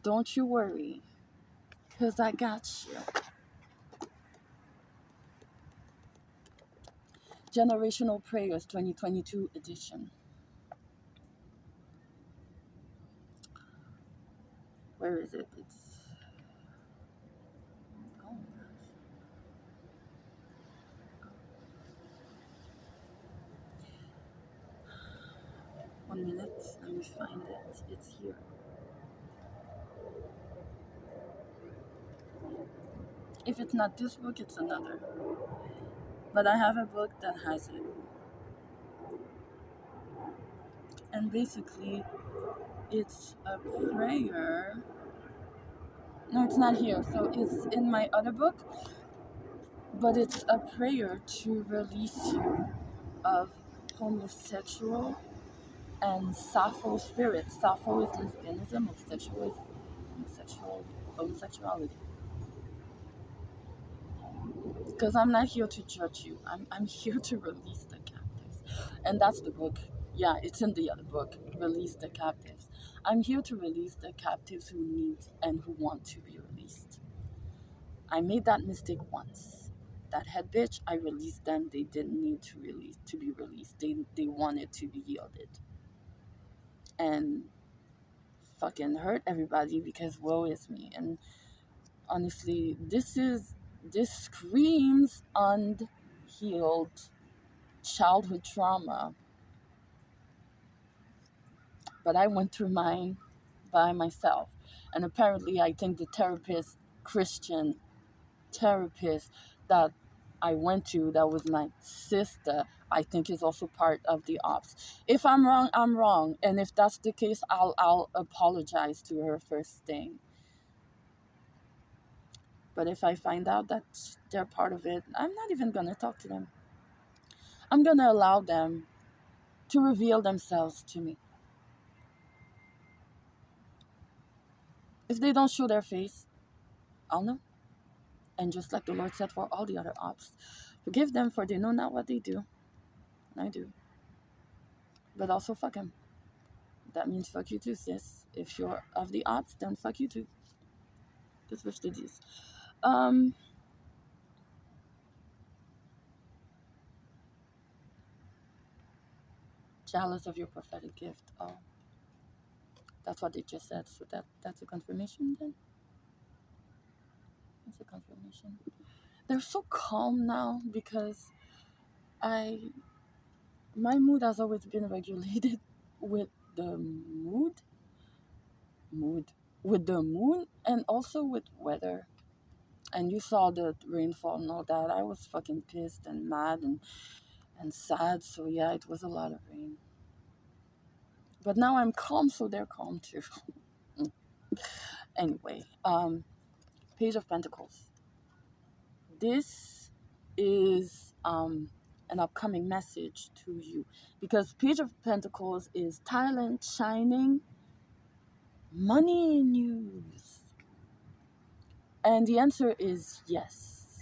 don't you worry, because I got you. Generational Prayers 2022 edition. Where is it? It's. Oh, 1 minute. Let me find it. It's here. If it's not this book, it's another. But I have a book that has it. And basically, it's a prayer. No, it's not here. So it's in my other book, but it's a prayer to release you of homosexual and Sappho spirit. Sappho is lesbianism, homosexual is homosexuality. Because I'm not here to judge you. I'm here to release the captives. And that's the book. Yeah, it's in the other book, Release the Captives. I'm here to release the captives who need and who want to be released. I made that mistake once. That head bitch, I released them. They didn't need to be released. They wanted to be yielded. And fucking hurt everybody because woe is me. And honestly, this screams unhealed childhood trauma. But I went through mine by myself. And apparently I think the Christian therapist that I went to, that was my sister, I think is also part of the ops. If I'm wrong, I'm wrong. And if that's the case, I'll apologize to her first thing. But if I find out that they're part of it, I'm not even going to talk to them. I'm going to allow them to reveal themselves to me. If they don't show their face, I'll know. And just like the Lord said for all the other ops, forgive them for they know not what they do. And I do. But also fuck them. That means fuck you too, sis. If you're of the ops, then fuck you too. Just switch to these. Jealous of your prophetic gift. Oh, that's what they just said. So that's a confirmation then? That's a confirmation. They're so calm now because I my mood has always been regulated with the mood with the moon and also with weather. And you saw the rainfall and all that. I was fucking pissed and mad and sad. So yeah, it was a lot of rain. But now I'm calm, so they're calm too. Anyway, Page of Pentacles. This is an upcoming message to you, because Page of Pentacles is talent shining, money news. And the answer is yes.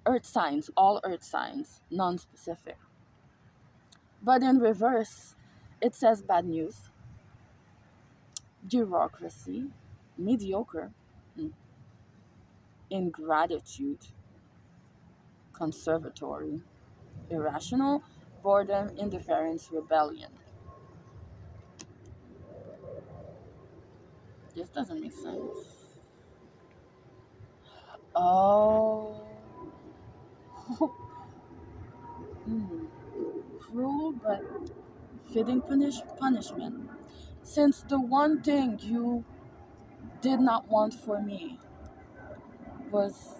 Earth signs, all earth signs, non-specific. But in reverse, it says bad news, bureaucracy, mediocre, ingratitude, conservatory, irrational, boredom, indifference, rebellion. This doesn't make sense. Oh. Hmm. Cruel but fitting punishment. Since the one thing you did not want for me was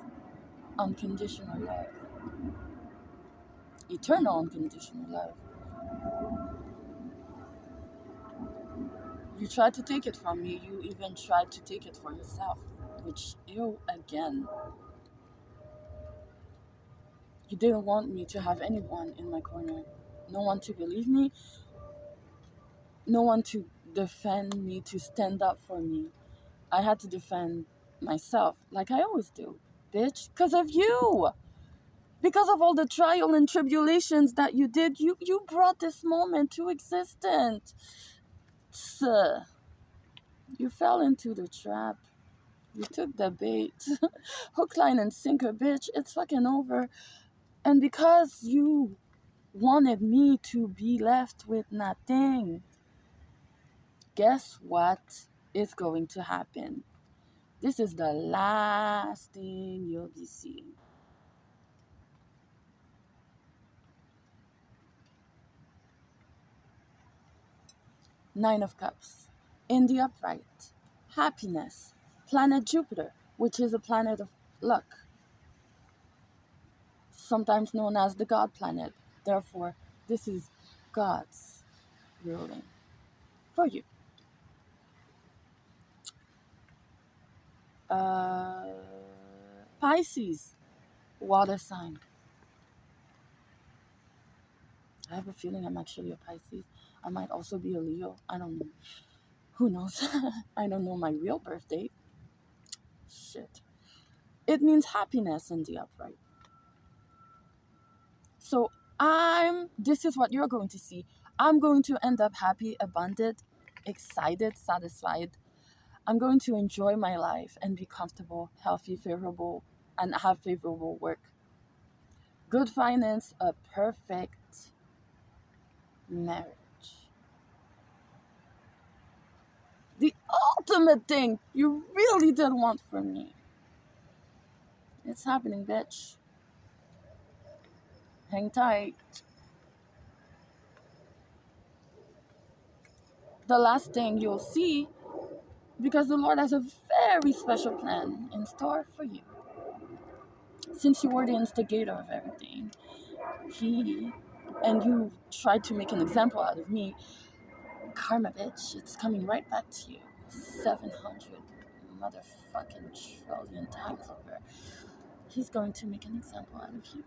unconditional love, eternal unconditional love, you tried to take it from me. You even tried to take it for yourself, which you again. You didn't want me to have anyone in my corner. No one to believe me, no one to defend me, to stand up for me. I had to defend myself, like I always do, bitch, because of you. Because of all the trial and tribulations that you did, you brought this moment to existence. You fell into the trap. You took the bait. Hook, line, and sinker, bitch. It's fucking over. And because you wanted me to be left with nothing, guess what is going to happen? This is the last thing you'll be seeing. Nine of Cups. In the upright. Happiness. Planet Jupiter, which is a planet of luck, sometimes known as the God planet. Therefore, this is God's ruling for you. Uh, Pisces, water sign. I have a feeling I'm actually a Pisces. I might also be a Leo. I don't know. Who knows? I don't know my real birth date. Shit. It means happiness in the upright. So this is what you're going to see. I'm going to end up happy, abundant, excited, satisfied. I'm going to enjoy my life and be comfortable, healthy, favorable, and have favorable work. Good finance, a perfect marriage. The ultimate thing you really did want from me. It's happening, bitch. Hang tight. The last thing you'll see, because the Lord has a very special plan in store for you. Since you were the instigator of everything, and you tried to make an example out of me, karma, bitch, it's coming right back to you. 700 motherfucking trillion times over. He's going to make an example out of you.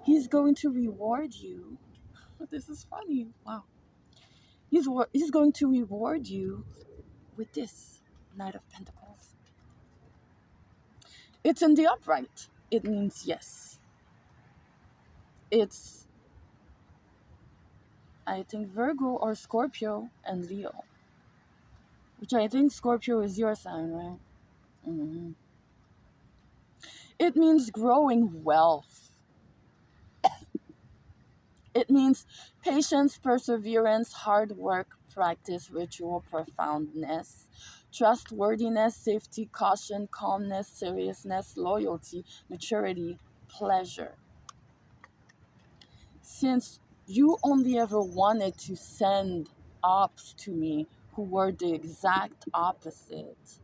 He's going to reward you. This is funny. Wow. He's going to reward you with this Knight of Pentacles. It's in the upright. It means yes. It's, I think, Virgo or Scorpio and Leo. Which I think Scorpio is your sign, right? Mm-hmm. It means growing wealth. It means patience, perseverance, hard work, practice, ritual, profoundness, trustworthiness, safety, caution, calmness, seriousness, loyalty, maturity, pleasure. Since you only ever wanted to send ops to me who were the exact opposite,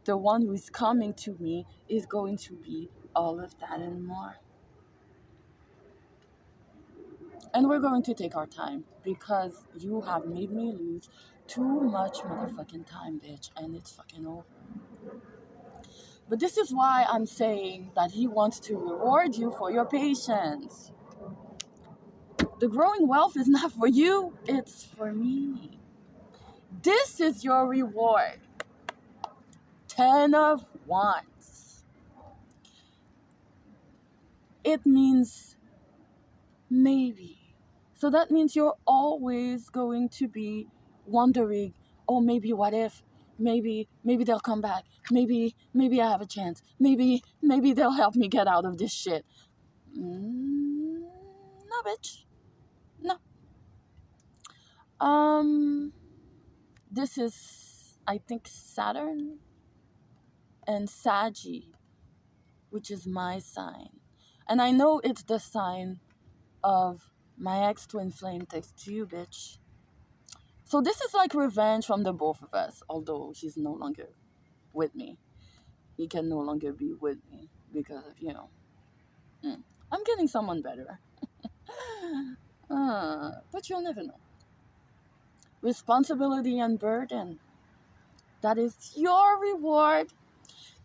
the one who is coming to me is going to be all of that and more. And we're going to take our time because you have made me lose too much motherfucking time, bitch, and it's fucking over. But this is why I'm saying that he wants to reward you for your patience. The growing wealth is not for you, it's for me. This is your reward. 10 of Wands. It means maybe. So that means you're always going to be wondering, oh, maybe what if? Maybe they'll come back. Maybe I have a chance. Maybe they'll help me get out of this shit. No, bitch. No. This is, I think, Saturn and SHADY, which is my sign. And I know it's the sign of my ex twin flame text to you, bitch. So this is like revenge from the both of us, although he's no longer with me. He can no longer be with me because of, I'm getting someone better. But you'll never know. Responsibility and burden. That is your reward.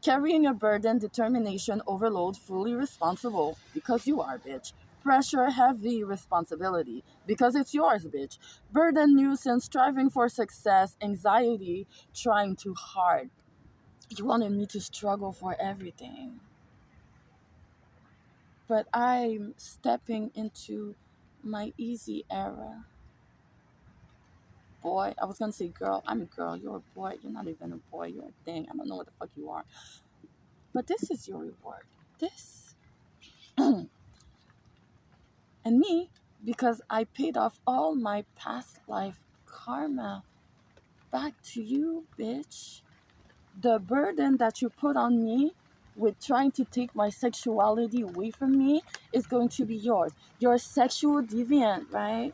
Carrying a burden, determination, overload, fully responsible. Because you are, bitch. Pressure, heavy responsibility. Because it's yours, bitch. Burden, nuisance, striving for success, anxiety, trying too hard. You wanted me to struggle for everything. But I'm stepping into my easy era. Boy, I was gonna say girl. I'm a girl. You're a boy. You're not even a boy. You're a thing. I don't know what the fuck you are. But this is your reward. This. And me, because I paid off all my past life karma back to you, bitch. The burden that you put on me with trying to take my sexuality away from me is going to be yours. You're a sexual deviant, right?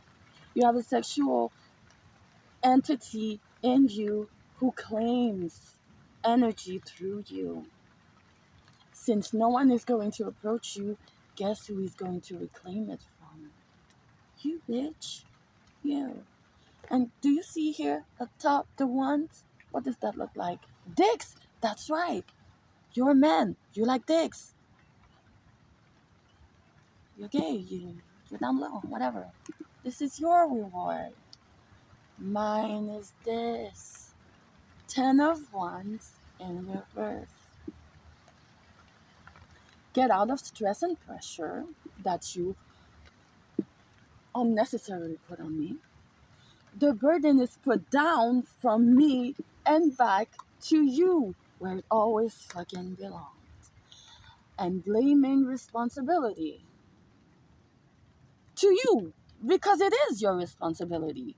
You have a sexual entity in you who claims energy through you. Since no one is going to approach you, guess who is going to reclaim it from? You, bitch. You. And do you see here atop the ones? What does that look like? Dicks! That's right. You're a man. You like dicks. You're gay. You're down low. Whatever. This is your reward. Mine is this. 10 of Wands in reverse. Get out of stress and pressure that you unnecessarily put on me. The burden is put down from me and back to you, where it always fucking belongs. And blaming responsibility to you, because it is your responsibility.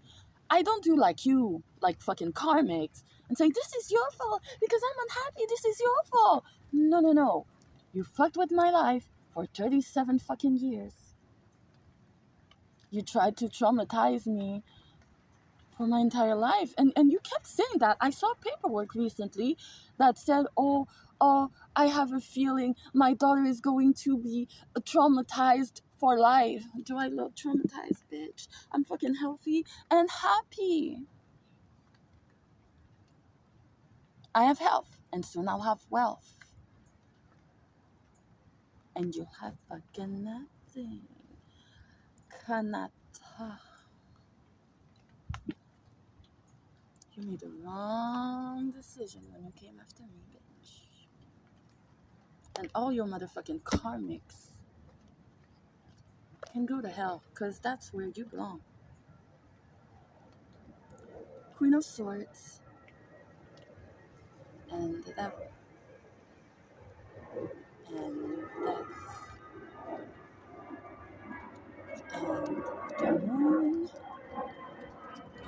I don't do like you, like fucking karmics, and say, this is your fault because I'm unhappy, this is your fault. No. You fucked with my life for 37 fucking years. You tried to traumatize me for my entire life. And you kept saying that. I saw paperwork recently that said, oh, I have a feeling my daughter is going to be traumatized for life. Do I look traumatized, bitch? I'm fucking healthy and happy. I have health, and soon I'll have wealth. And you'll have fucking nothing. Kanata. You made the wrong decision when you came after me, bitch. And all your motherfucking karmics can go to hell, because that's where you belong. Queen of Swords and the Devil. And Death. And the Moon.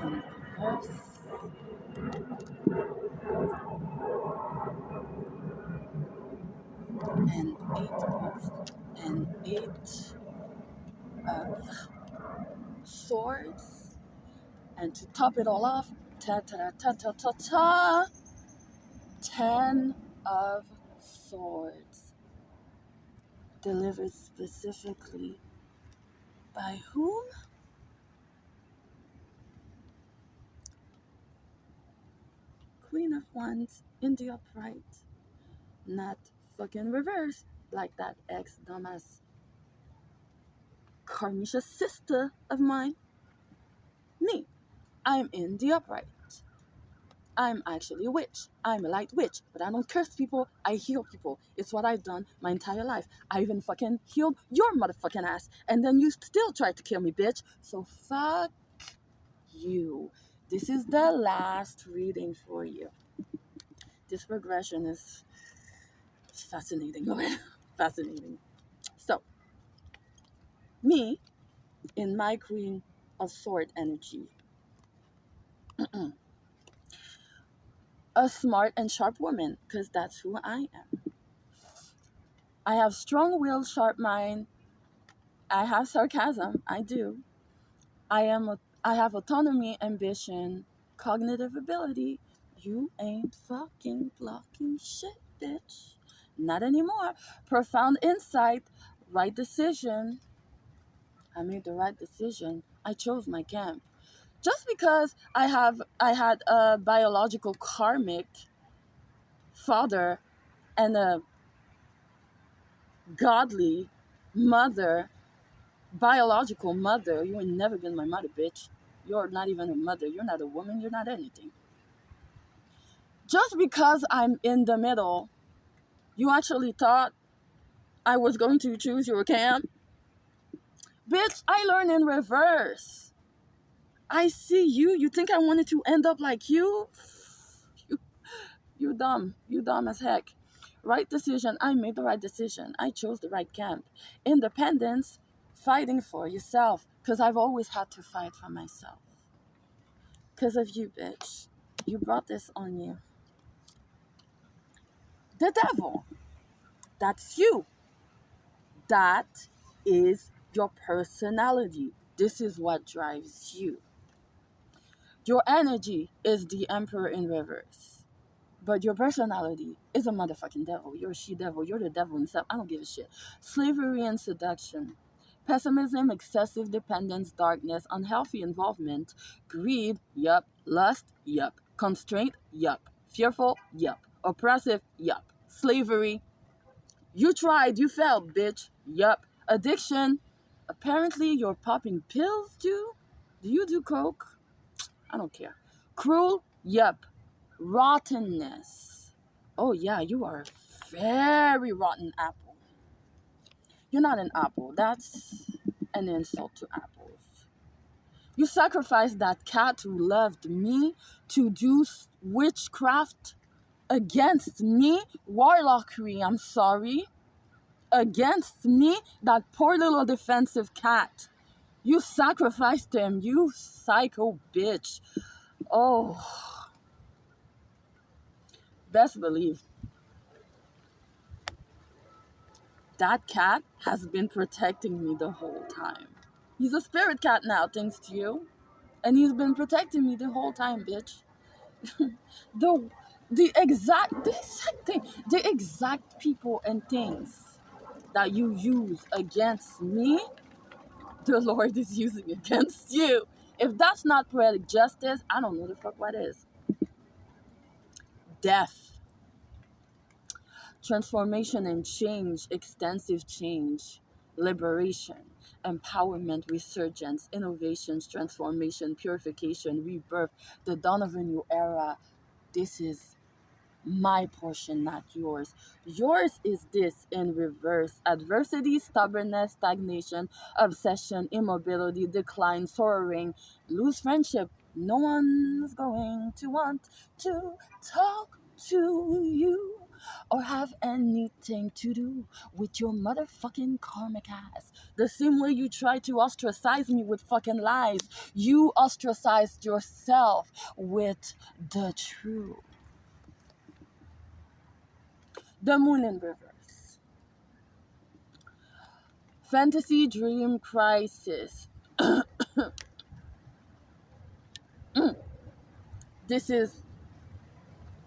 And Reverse. And 8 and 8 of Swords. And to top it all off, 10 of Swords. Delivered specifically By whom? Queen of Wands in the upright. Not fucking reverse like that ex dumbass Carmisha sister of mine. Me. I'm in the upright. I'm actually a witch. I'm a light witch, but I don't curse people. I heal people. It's what I've done my entire life. I even fucking healed your motherfucking ass, and then you still tried to kill me, bitch. So fuck you. This is the last reading for you. This regression is fascinating, Lord. Fascinating. So, me, in my Queen of Sword energy, a smart and sharp woman, because that's who I am. I have strong will, sharp mind. I have sarcasm. I do. I have autonomy, ambition, cognitive ability. You ain't fucking blocking shit, bitch. Not anymore. Profound insight, right decision. I made the right decision. I chose my camp. Just because I had a biological karmic father and a godly mother, biological mother, you ain't never been my mother, bitch. You're not even a mother. You're not a woman. You're not anything. Just because I'm in the middle, you actually thought I was going to choose your camp? Bitch, I learn in reverse. I see you. You think I wanted to end up like you? You dumb. You dumb as heck. Right decision. I made the right decision. I chose the right camp. Independence, fighting for yourself. Because I've always had to fight for myself. Because of you, bitch. You brought this on you. The devil. That's you. That is your personality. This is what drives you. Your energy is the emperor in reverse. But your personality is a motherfucking devil. You're a she-devil. You're the devil himself. I don't give a shit. Slavery and seduction. Pessimism, excessive dependence, darkness, unhealthy involvement, greed, yup. Lust, yup. Constraint, yup. Fearful, yup. Oppressive, yup. Slavery, you tried, you failed, bitch. Yup. Addiction, apparently you're popping pills too? Do you do coke? I don't care. Cruel, yup. Rottenness. Oh yeah, you are a very rotten apple. You're not an apple. That's an insult to apples. You sacrificed that cat who loved me to do witchcraft against me. Warlockery, I'm sorry. Against me, that poor little defensive cat. You sacrificed him, you psycho bitch. Oh, best believe that cat has been protecting me the whole time. He's a spirit cat now, thanks to you. And he's been protecting me the whole time, bitch. the the exact thing, the exact people and things that you use against me, the Lord is using against you. If that's not poetic justice, I don't know the fuck what is. Death, transformation and change, extensive change, liberation, empowerment, resurgence, innovations, transformation, purification, rebirth, the dawn of a new era. This is my portion, not yours. Yours is this in reverse: adversity, stubbornness, stagnation, obsession, immobility, decline, soaring, lose friendship. No one's going to want to talk to you or have anything to do with your motherfucking karmic ass. The same way you try to ostracize me with fucking lies, you ostracized yourself with the truth. The moon in reverse. Fantasy dream crisis. This is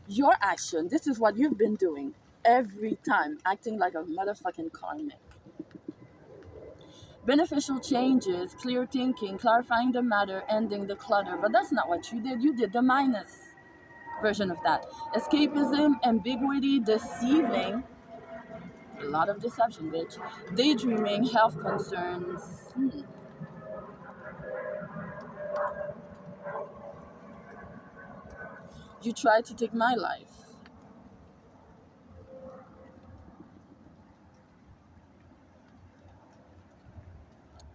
your action. This is what you've been doing every time, acting like a motherfucking karmic. Beneficial changes, clear thinking, clarifying the matter, ending the clutter. But that's not what you did. You did the minus version of that. Escapism, ambiguity, deceiving. A lot of deception, bitch. Daydreaming, health concerns. You tried to take my life.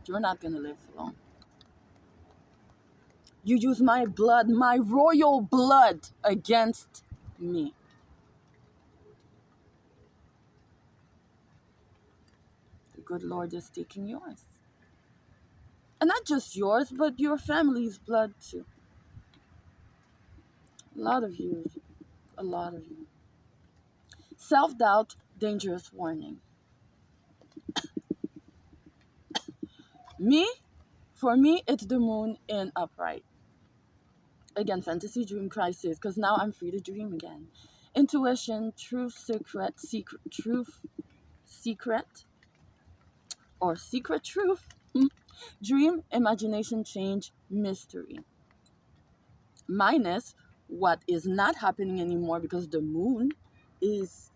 You're not gonna live long. You use my blood, my royal blood, against me. The good Lord is taking yours. And not just yours, but your family's blood too. A lot of you. A lot of you. Self-doubt, dangerous warning. Me? For me, it's the moon in upright. Again, fantasy dream crisis, because now I'm free to dream again. Intuition, truth, truth, secret, or secret truth. Dream, imagination, change, mystery. Minus what is not happening anymore because the moon is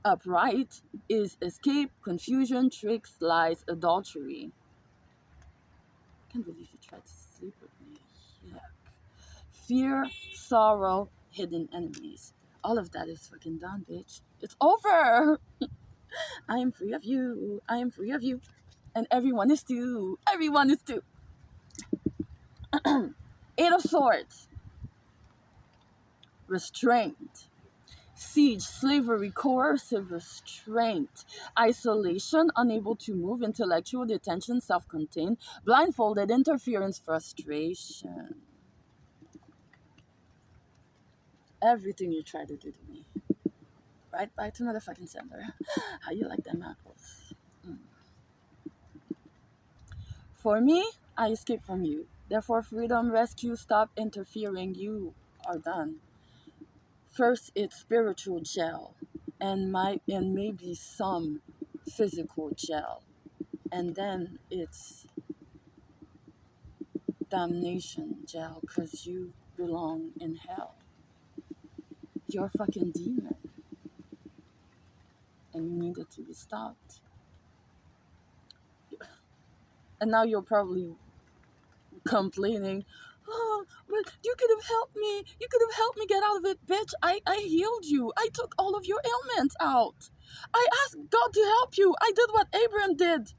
upright is escape, confusion, tricks, lies, adultery. I can't believe you tried to sleep with me. Yuck. Fear, sorrow, hidden enemies. All of that is fucking done, bitch. It's over. I am free of you. I am free of you. And everyone is too. Everyone is too. Eight of Swords. Restraint. Siege, slavery, coercive restraint, isolation, unable to move, intellectual detention, self-contained, blindfolded, interference, frustration. Everything you try to do to me. Right back to motherfucking sender. How you like them apples? For me, I escape from you. Therefore, freedom, rescue, stop interfering. You are done. First, it's spiritual jail, and maybe some physical jail, and then it's damnation jail because you belong in hell. You're a fucking demon, and you needed to be stopped. And now you're probably complaining, oh, but you could have helped me. You could have helped me get out of it, bitch. I healed you. I took all of your ailments out. I asked God to help you. I did what Abraham did.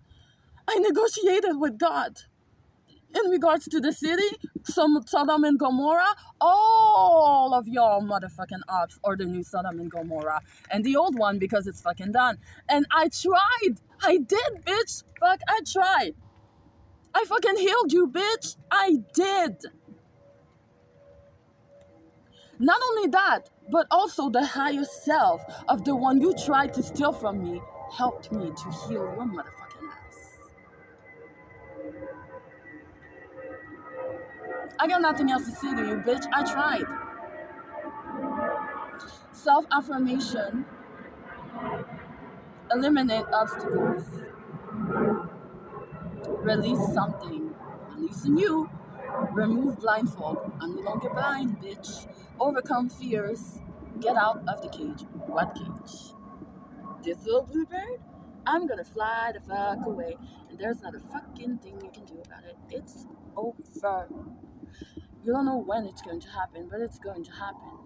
I negotiated with God. In regards to the city, some Sodom and Gomorrah, all of y'all motherfucking ops are the new Sodom and Gomorrah. And the old one because it's fucking done. And I tried. I did, bitch. Fuck, I tried. I fucking healed you, bitch. I did. Not only that, but also the higher self of the one you tried to steal from me helped me to heal your motherfucking ass. I got nothing else to say to you, bitch. I tried. Self-affirmation, eliminate obstacles, release something, releasing you, remove blindfold, I'm no longer blind, bitch, overcome fears, get out of the cage. What cage? This little bluebird? I'm gonna fly the fuck away, and there's not a fucking thing you can do about it. It's over. You don't know when it's going to happen, but it's going to happen.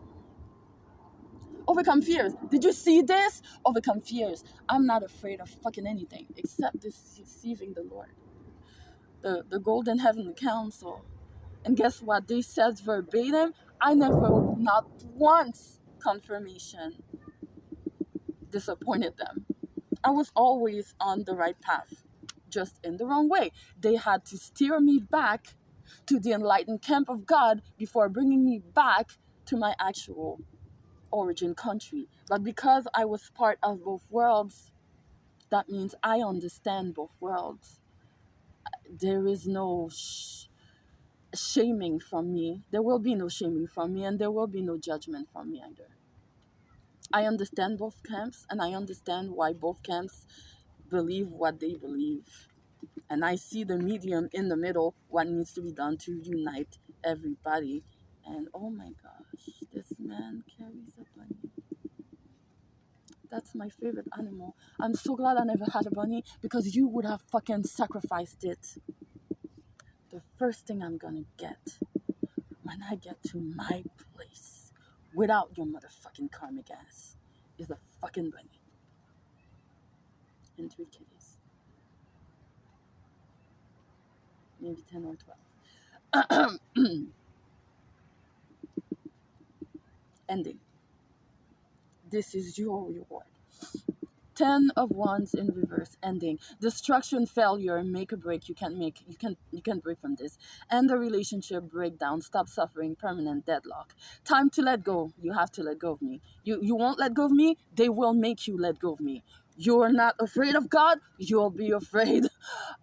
Overcome fears. Did you see this? Overcome fears. I'm not afraid of fucking anything except deceiving the Lord. The Golden Heavenly Council. And guess what? They said verbatim, I never, not once, confirmation disappointed them. I was always on the right path, just in the wrong way. They had to steer me back to the enlightened camp of God before bringing me back to my actual origin country. But because I was part of both worlds, that means I understand both worlds. There is no shaming from me. There will be no shaming from me, and there will be no judgment from me either. I understand both camps, and I understand why both camps believe what they believe. And I see the medium in the middle, what needs to be done to unite everybody. And oh my gosh, this man carries a bunny. That's my favorite animal. I'm so glad I never had a bunny because you would have fucking sacrificed it. The first thing I'm gonna get when I get to my place without your motherfucking karmic ass is a fucking bunny and 3 kitties. Maybe 10 or 12. Ending. This is your reward. 10 of wands in reverse, ending. Destruction, failure, make a break. You can break from this. End the relationship, breakdown, stop suffering, permanent deadlock. Time to let go. You have to let go of me. You won't let go of me, they will make you let go of me. You're not afraid of God, you'll be afraid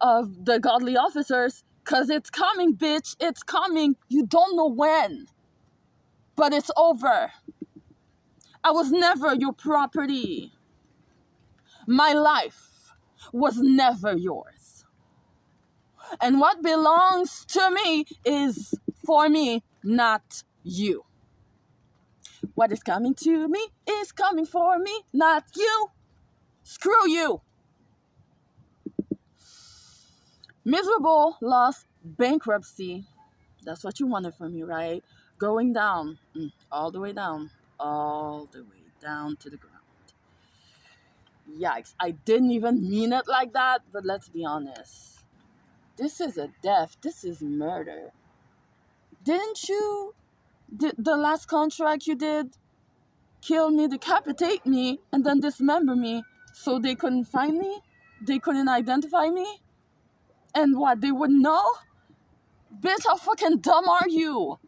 of the godly officers. Cause it's coming, bitch. It's coming. You don't know when. But it's over. I was never your property. My life was never yours. And what belongs to me is for me, not you. What is coming to me is coming for me, not you. Screw you. Miserable, loss, bankruptcy. That's what you wanted from me, right? Going down, all the way down, all the way down to the ground. Yikes, I didn't even mean it like that, but let's be honest. This is a death. This is murder. Didn't you, the last contract you did, kill me, decapitate me, and then dismember me so they couldn't find me? They couldn't identify me? And what, they wouldn't know? Bitch, how fucking dumb are you?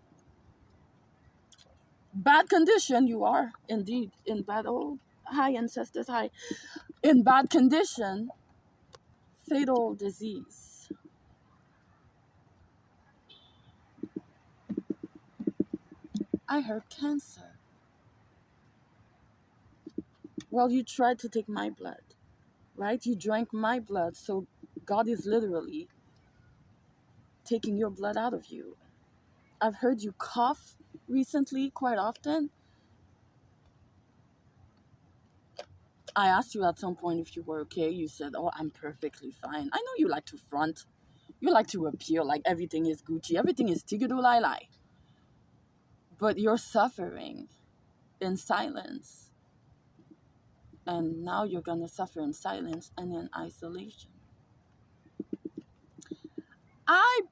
Bad condition you are, indeed. In bad, oh, hi ancestors, hi. In bad condition, fatal disease. I heard cancer. Well, you tried to take my blood, right? You drank my blood, so God is literally taking your blood out of you. I've heard you cough recently quite often. I asked you at some point if you were okay. You said, "Oh, I'm perfectly fine." I know you like to front. You like to appear like everything is Gucci, everything is tigadu lai lai. But you're suffering in silence. And now you're gonna suffer in silence and in isolation. I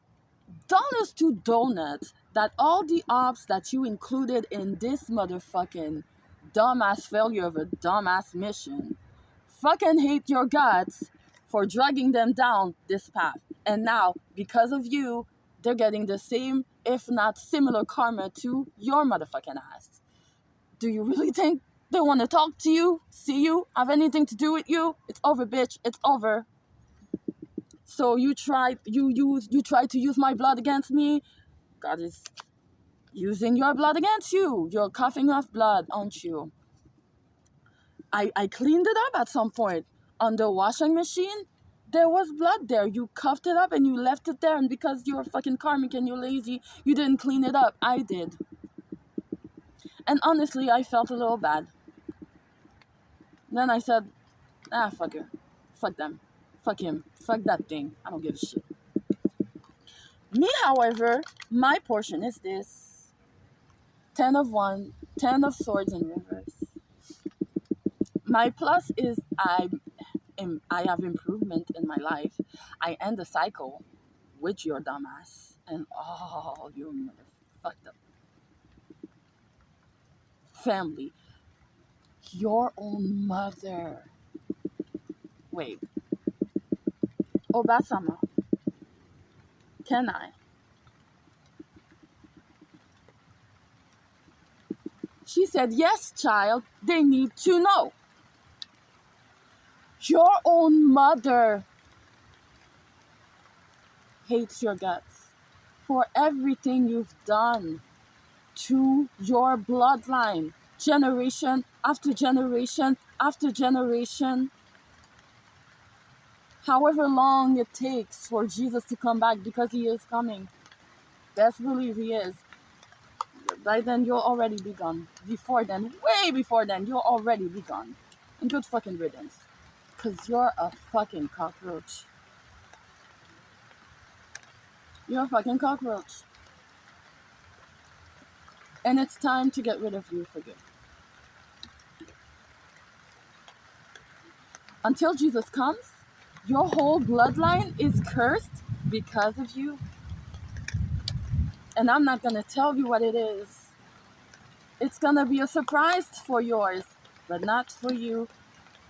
dollars to donuts that all the ops that you included in this motherfucking dumbass failure of a dumbass mission fucking hate your guts for dragging them down this path. And now, because of you, they're getting the same, if not similar karma to your motherfucking ass. Do you really think they want to talk to you, see you, have anything to do with you? It's over, bitch. It's over. So you tried to use my blood against me. God is using your blood against you. You're coughing off blood, aren't you? I cleaned it up at some point. On the washing machine, there was blood there. You coughed it up and you left it there. And because you're fucking karmic and you're lazy, you didn't clean it up. I did. And honestly, I felt a little bad. Then I said, fuck her. Fuck them. Fuck him. Fuck that thing. I don't give a shit. Me, however, my portion is this. 10 of one, 10 of swords in reverse. My plus is I have improvement in my life. I end the cycle with your dumbass and all your fucked up family. Your own mother. Wait. Obasama. Can I? She said, yes, child, they need to know. Your own mother hates your guts for everything you've done to your bloodline, generation after generation after generation. However long it takes for Jesus to come back, because he is coming. Best believe he is. By then, you'll already be gone. Before then, way before then, you'll already be gone. And good fucking riddance. Because you're a fucking cockroach. You're a fucking cockroach. And it's time to get rid of you for good. Until Jesus comes, your whole bloodline is cursed because of you. And I'm not going to tell you what it is. It's going to be a surprise for yours, but not for you.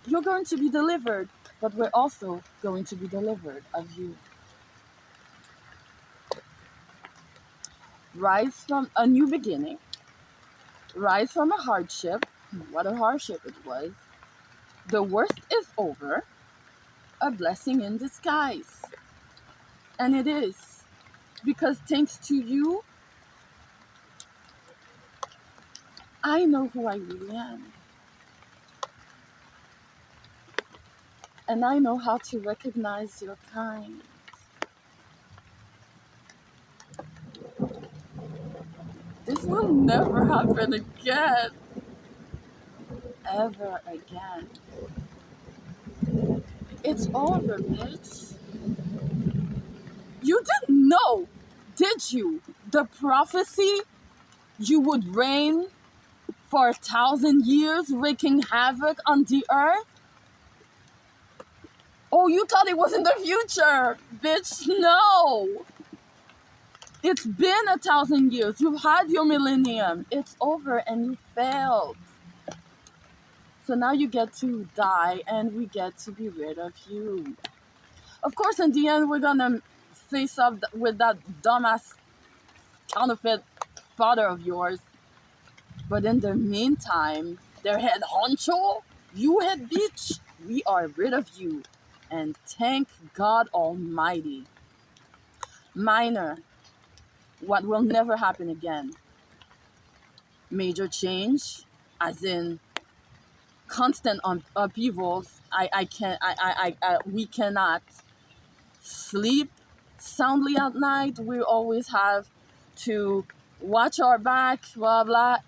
You're going to be delivered, but we're also going to be delivered of you. Rise from a new beginning. Rise from a hardship. What a hardship it was. The worst is over. A blessing in disguise. And it is. Because thanks to you, I know who I really am. And I know how to recognize your kind. This will never happen again. Ever again. It's over, bitch. You didn't know, did you? The prophecy you would reign for 1,000 years, wreaking havoc on the earth? Oh, you thought it was in the future, bitch. No. It's been 1,000 years. You've had your millennium. It's over and you failed. So now you get to die and we get to be rid of you. Of course, in the end, we're gonna face up with that dumbass counterfeit father of yours. But in the meantime, their head honcho, you head bitch, we are rid of you. And thank God Almighty. Minor, what will never happen again. Major change, as in constant upheavals. We cannot sleep soundly at night. We always have to watch our back, blah blah.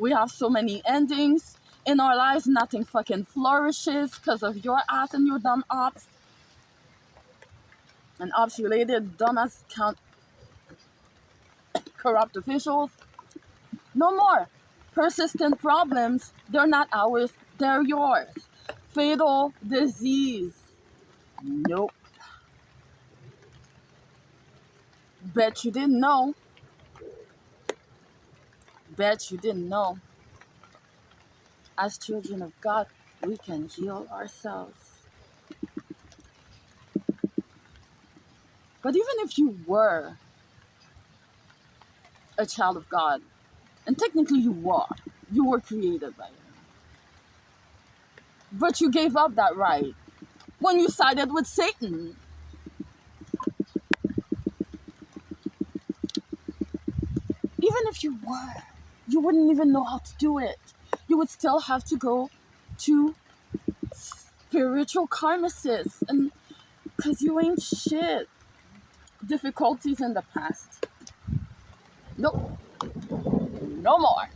We have so many endings in our lives. Nothing fucking flourishes because of your ass and your dumb ops and ops related dumbass corrupt officials. No more. Persistent problems, they're not ours, they're yours. Fatal disease. Nope. Bet you didn't know. Bet you didn't know. As children of God, we can heal ourselves. But even if you were a child of God, and technically you were created by Him, but you gave up that right when you sided with Satan. Even if you were, you wouldn't even know how to do it. You would still have to go to spiritual karmacists, and because you ain't shit. Difficulties in the past. Nope. No more.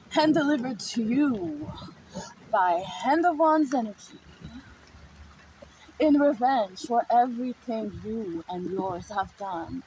Hand delivered to you by Hand of One's energy in revenge for everything you and yours have done,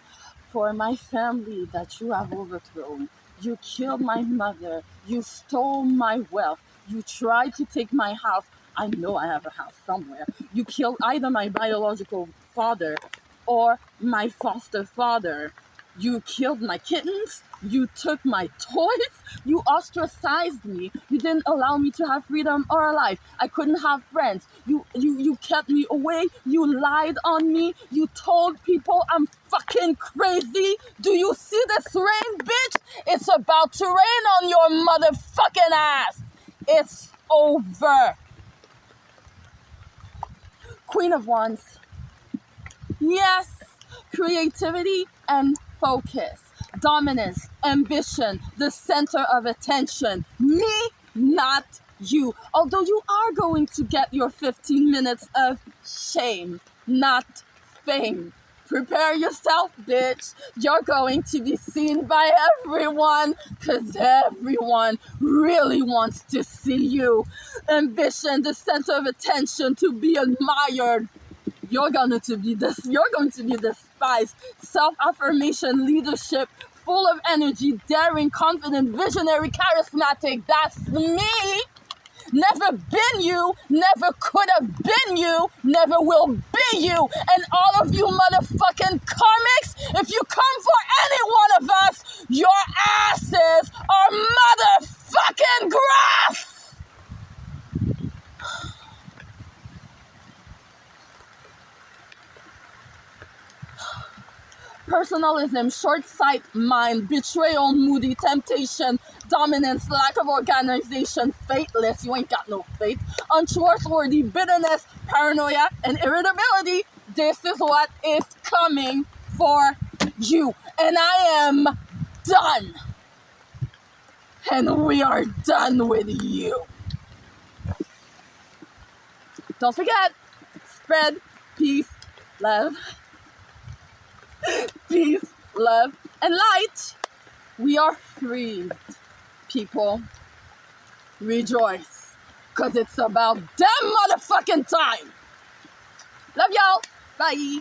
for my family that you have overthrown. You killed my mother. You stole my wealth. You tried to take my house. I know I have a house somewhere. You killed either my biological father or my foster father. You killed my kittens. You took my toys. You ostracized me. You didn't allow me to have freedom or a life. I couldn't have friends. You kept me away. You lied on me. You told people I'm fucking crazy. Do you see this rain, bitch? It's about to rain on your motherfucking ass. It's over. Queen of Wands. Yes, creativity and focus. Dominance, ambition, the center of attention. Me, not you. Although you are going to get your 15 minutes of shame, not fame. Prepare yourself, bitch. You're going to be seen by everyone, because everyone really wants to see you. Ambition, the center of attention, to be admired. You're going to be despised. Self-affirmation, leadership, full of energy, daring, confident, visionary, charismatic. That's me. Never been you, never could have been you, never will be you. And all of you motherfucking karmics, if you come for any one of us, your asses are motherfucking grass. Personalism, short sight mind, betrayal, moody, temptation, dominance, lack of organization, faithless, you ain't got no faith, untrustworthy, bitterness, paranoia, and irritability. This is what is coming for you. And I am done. And we are done with you. Don't forget, spread peace, love. Peace, love, and light. We are freed, people. Rejoice, because it's about damn motherfucking time. Love y'all. Bye.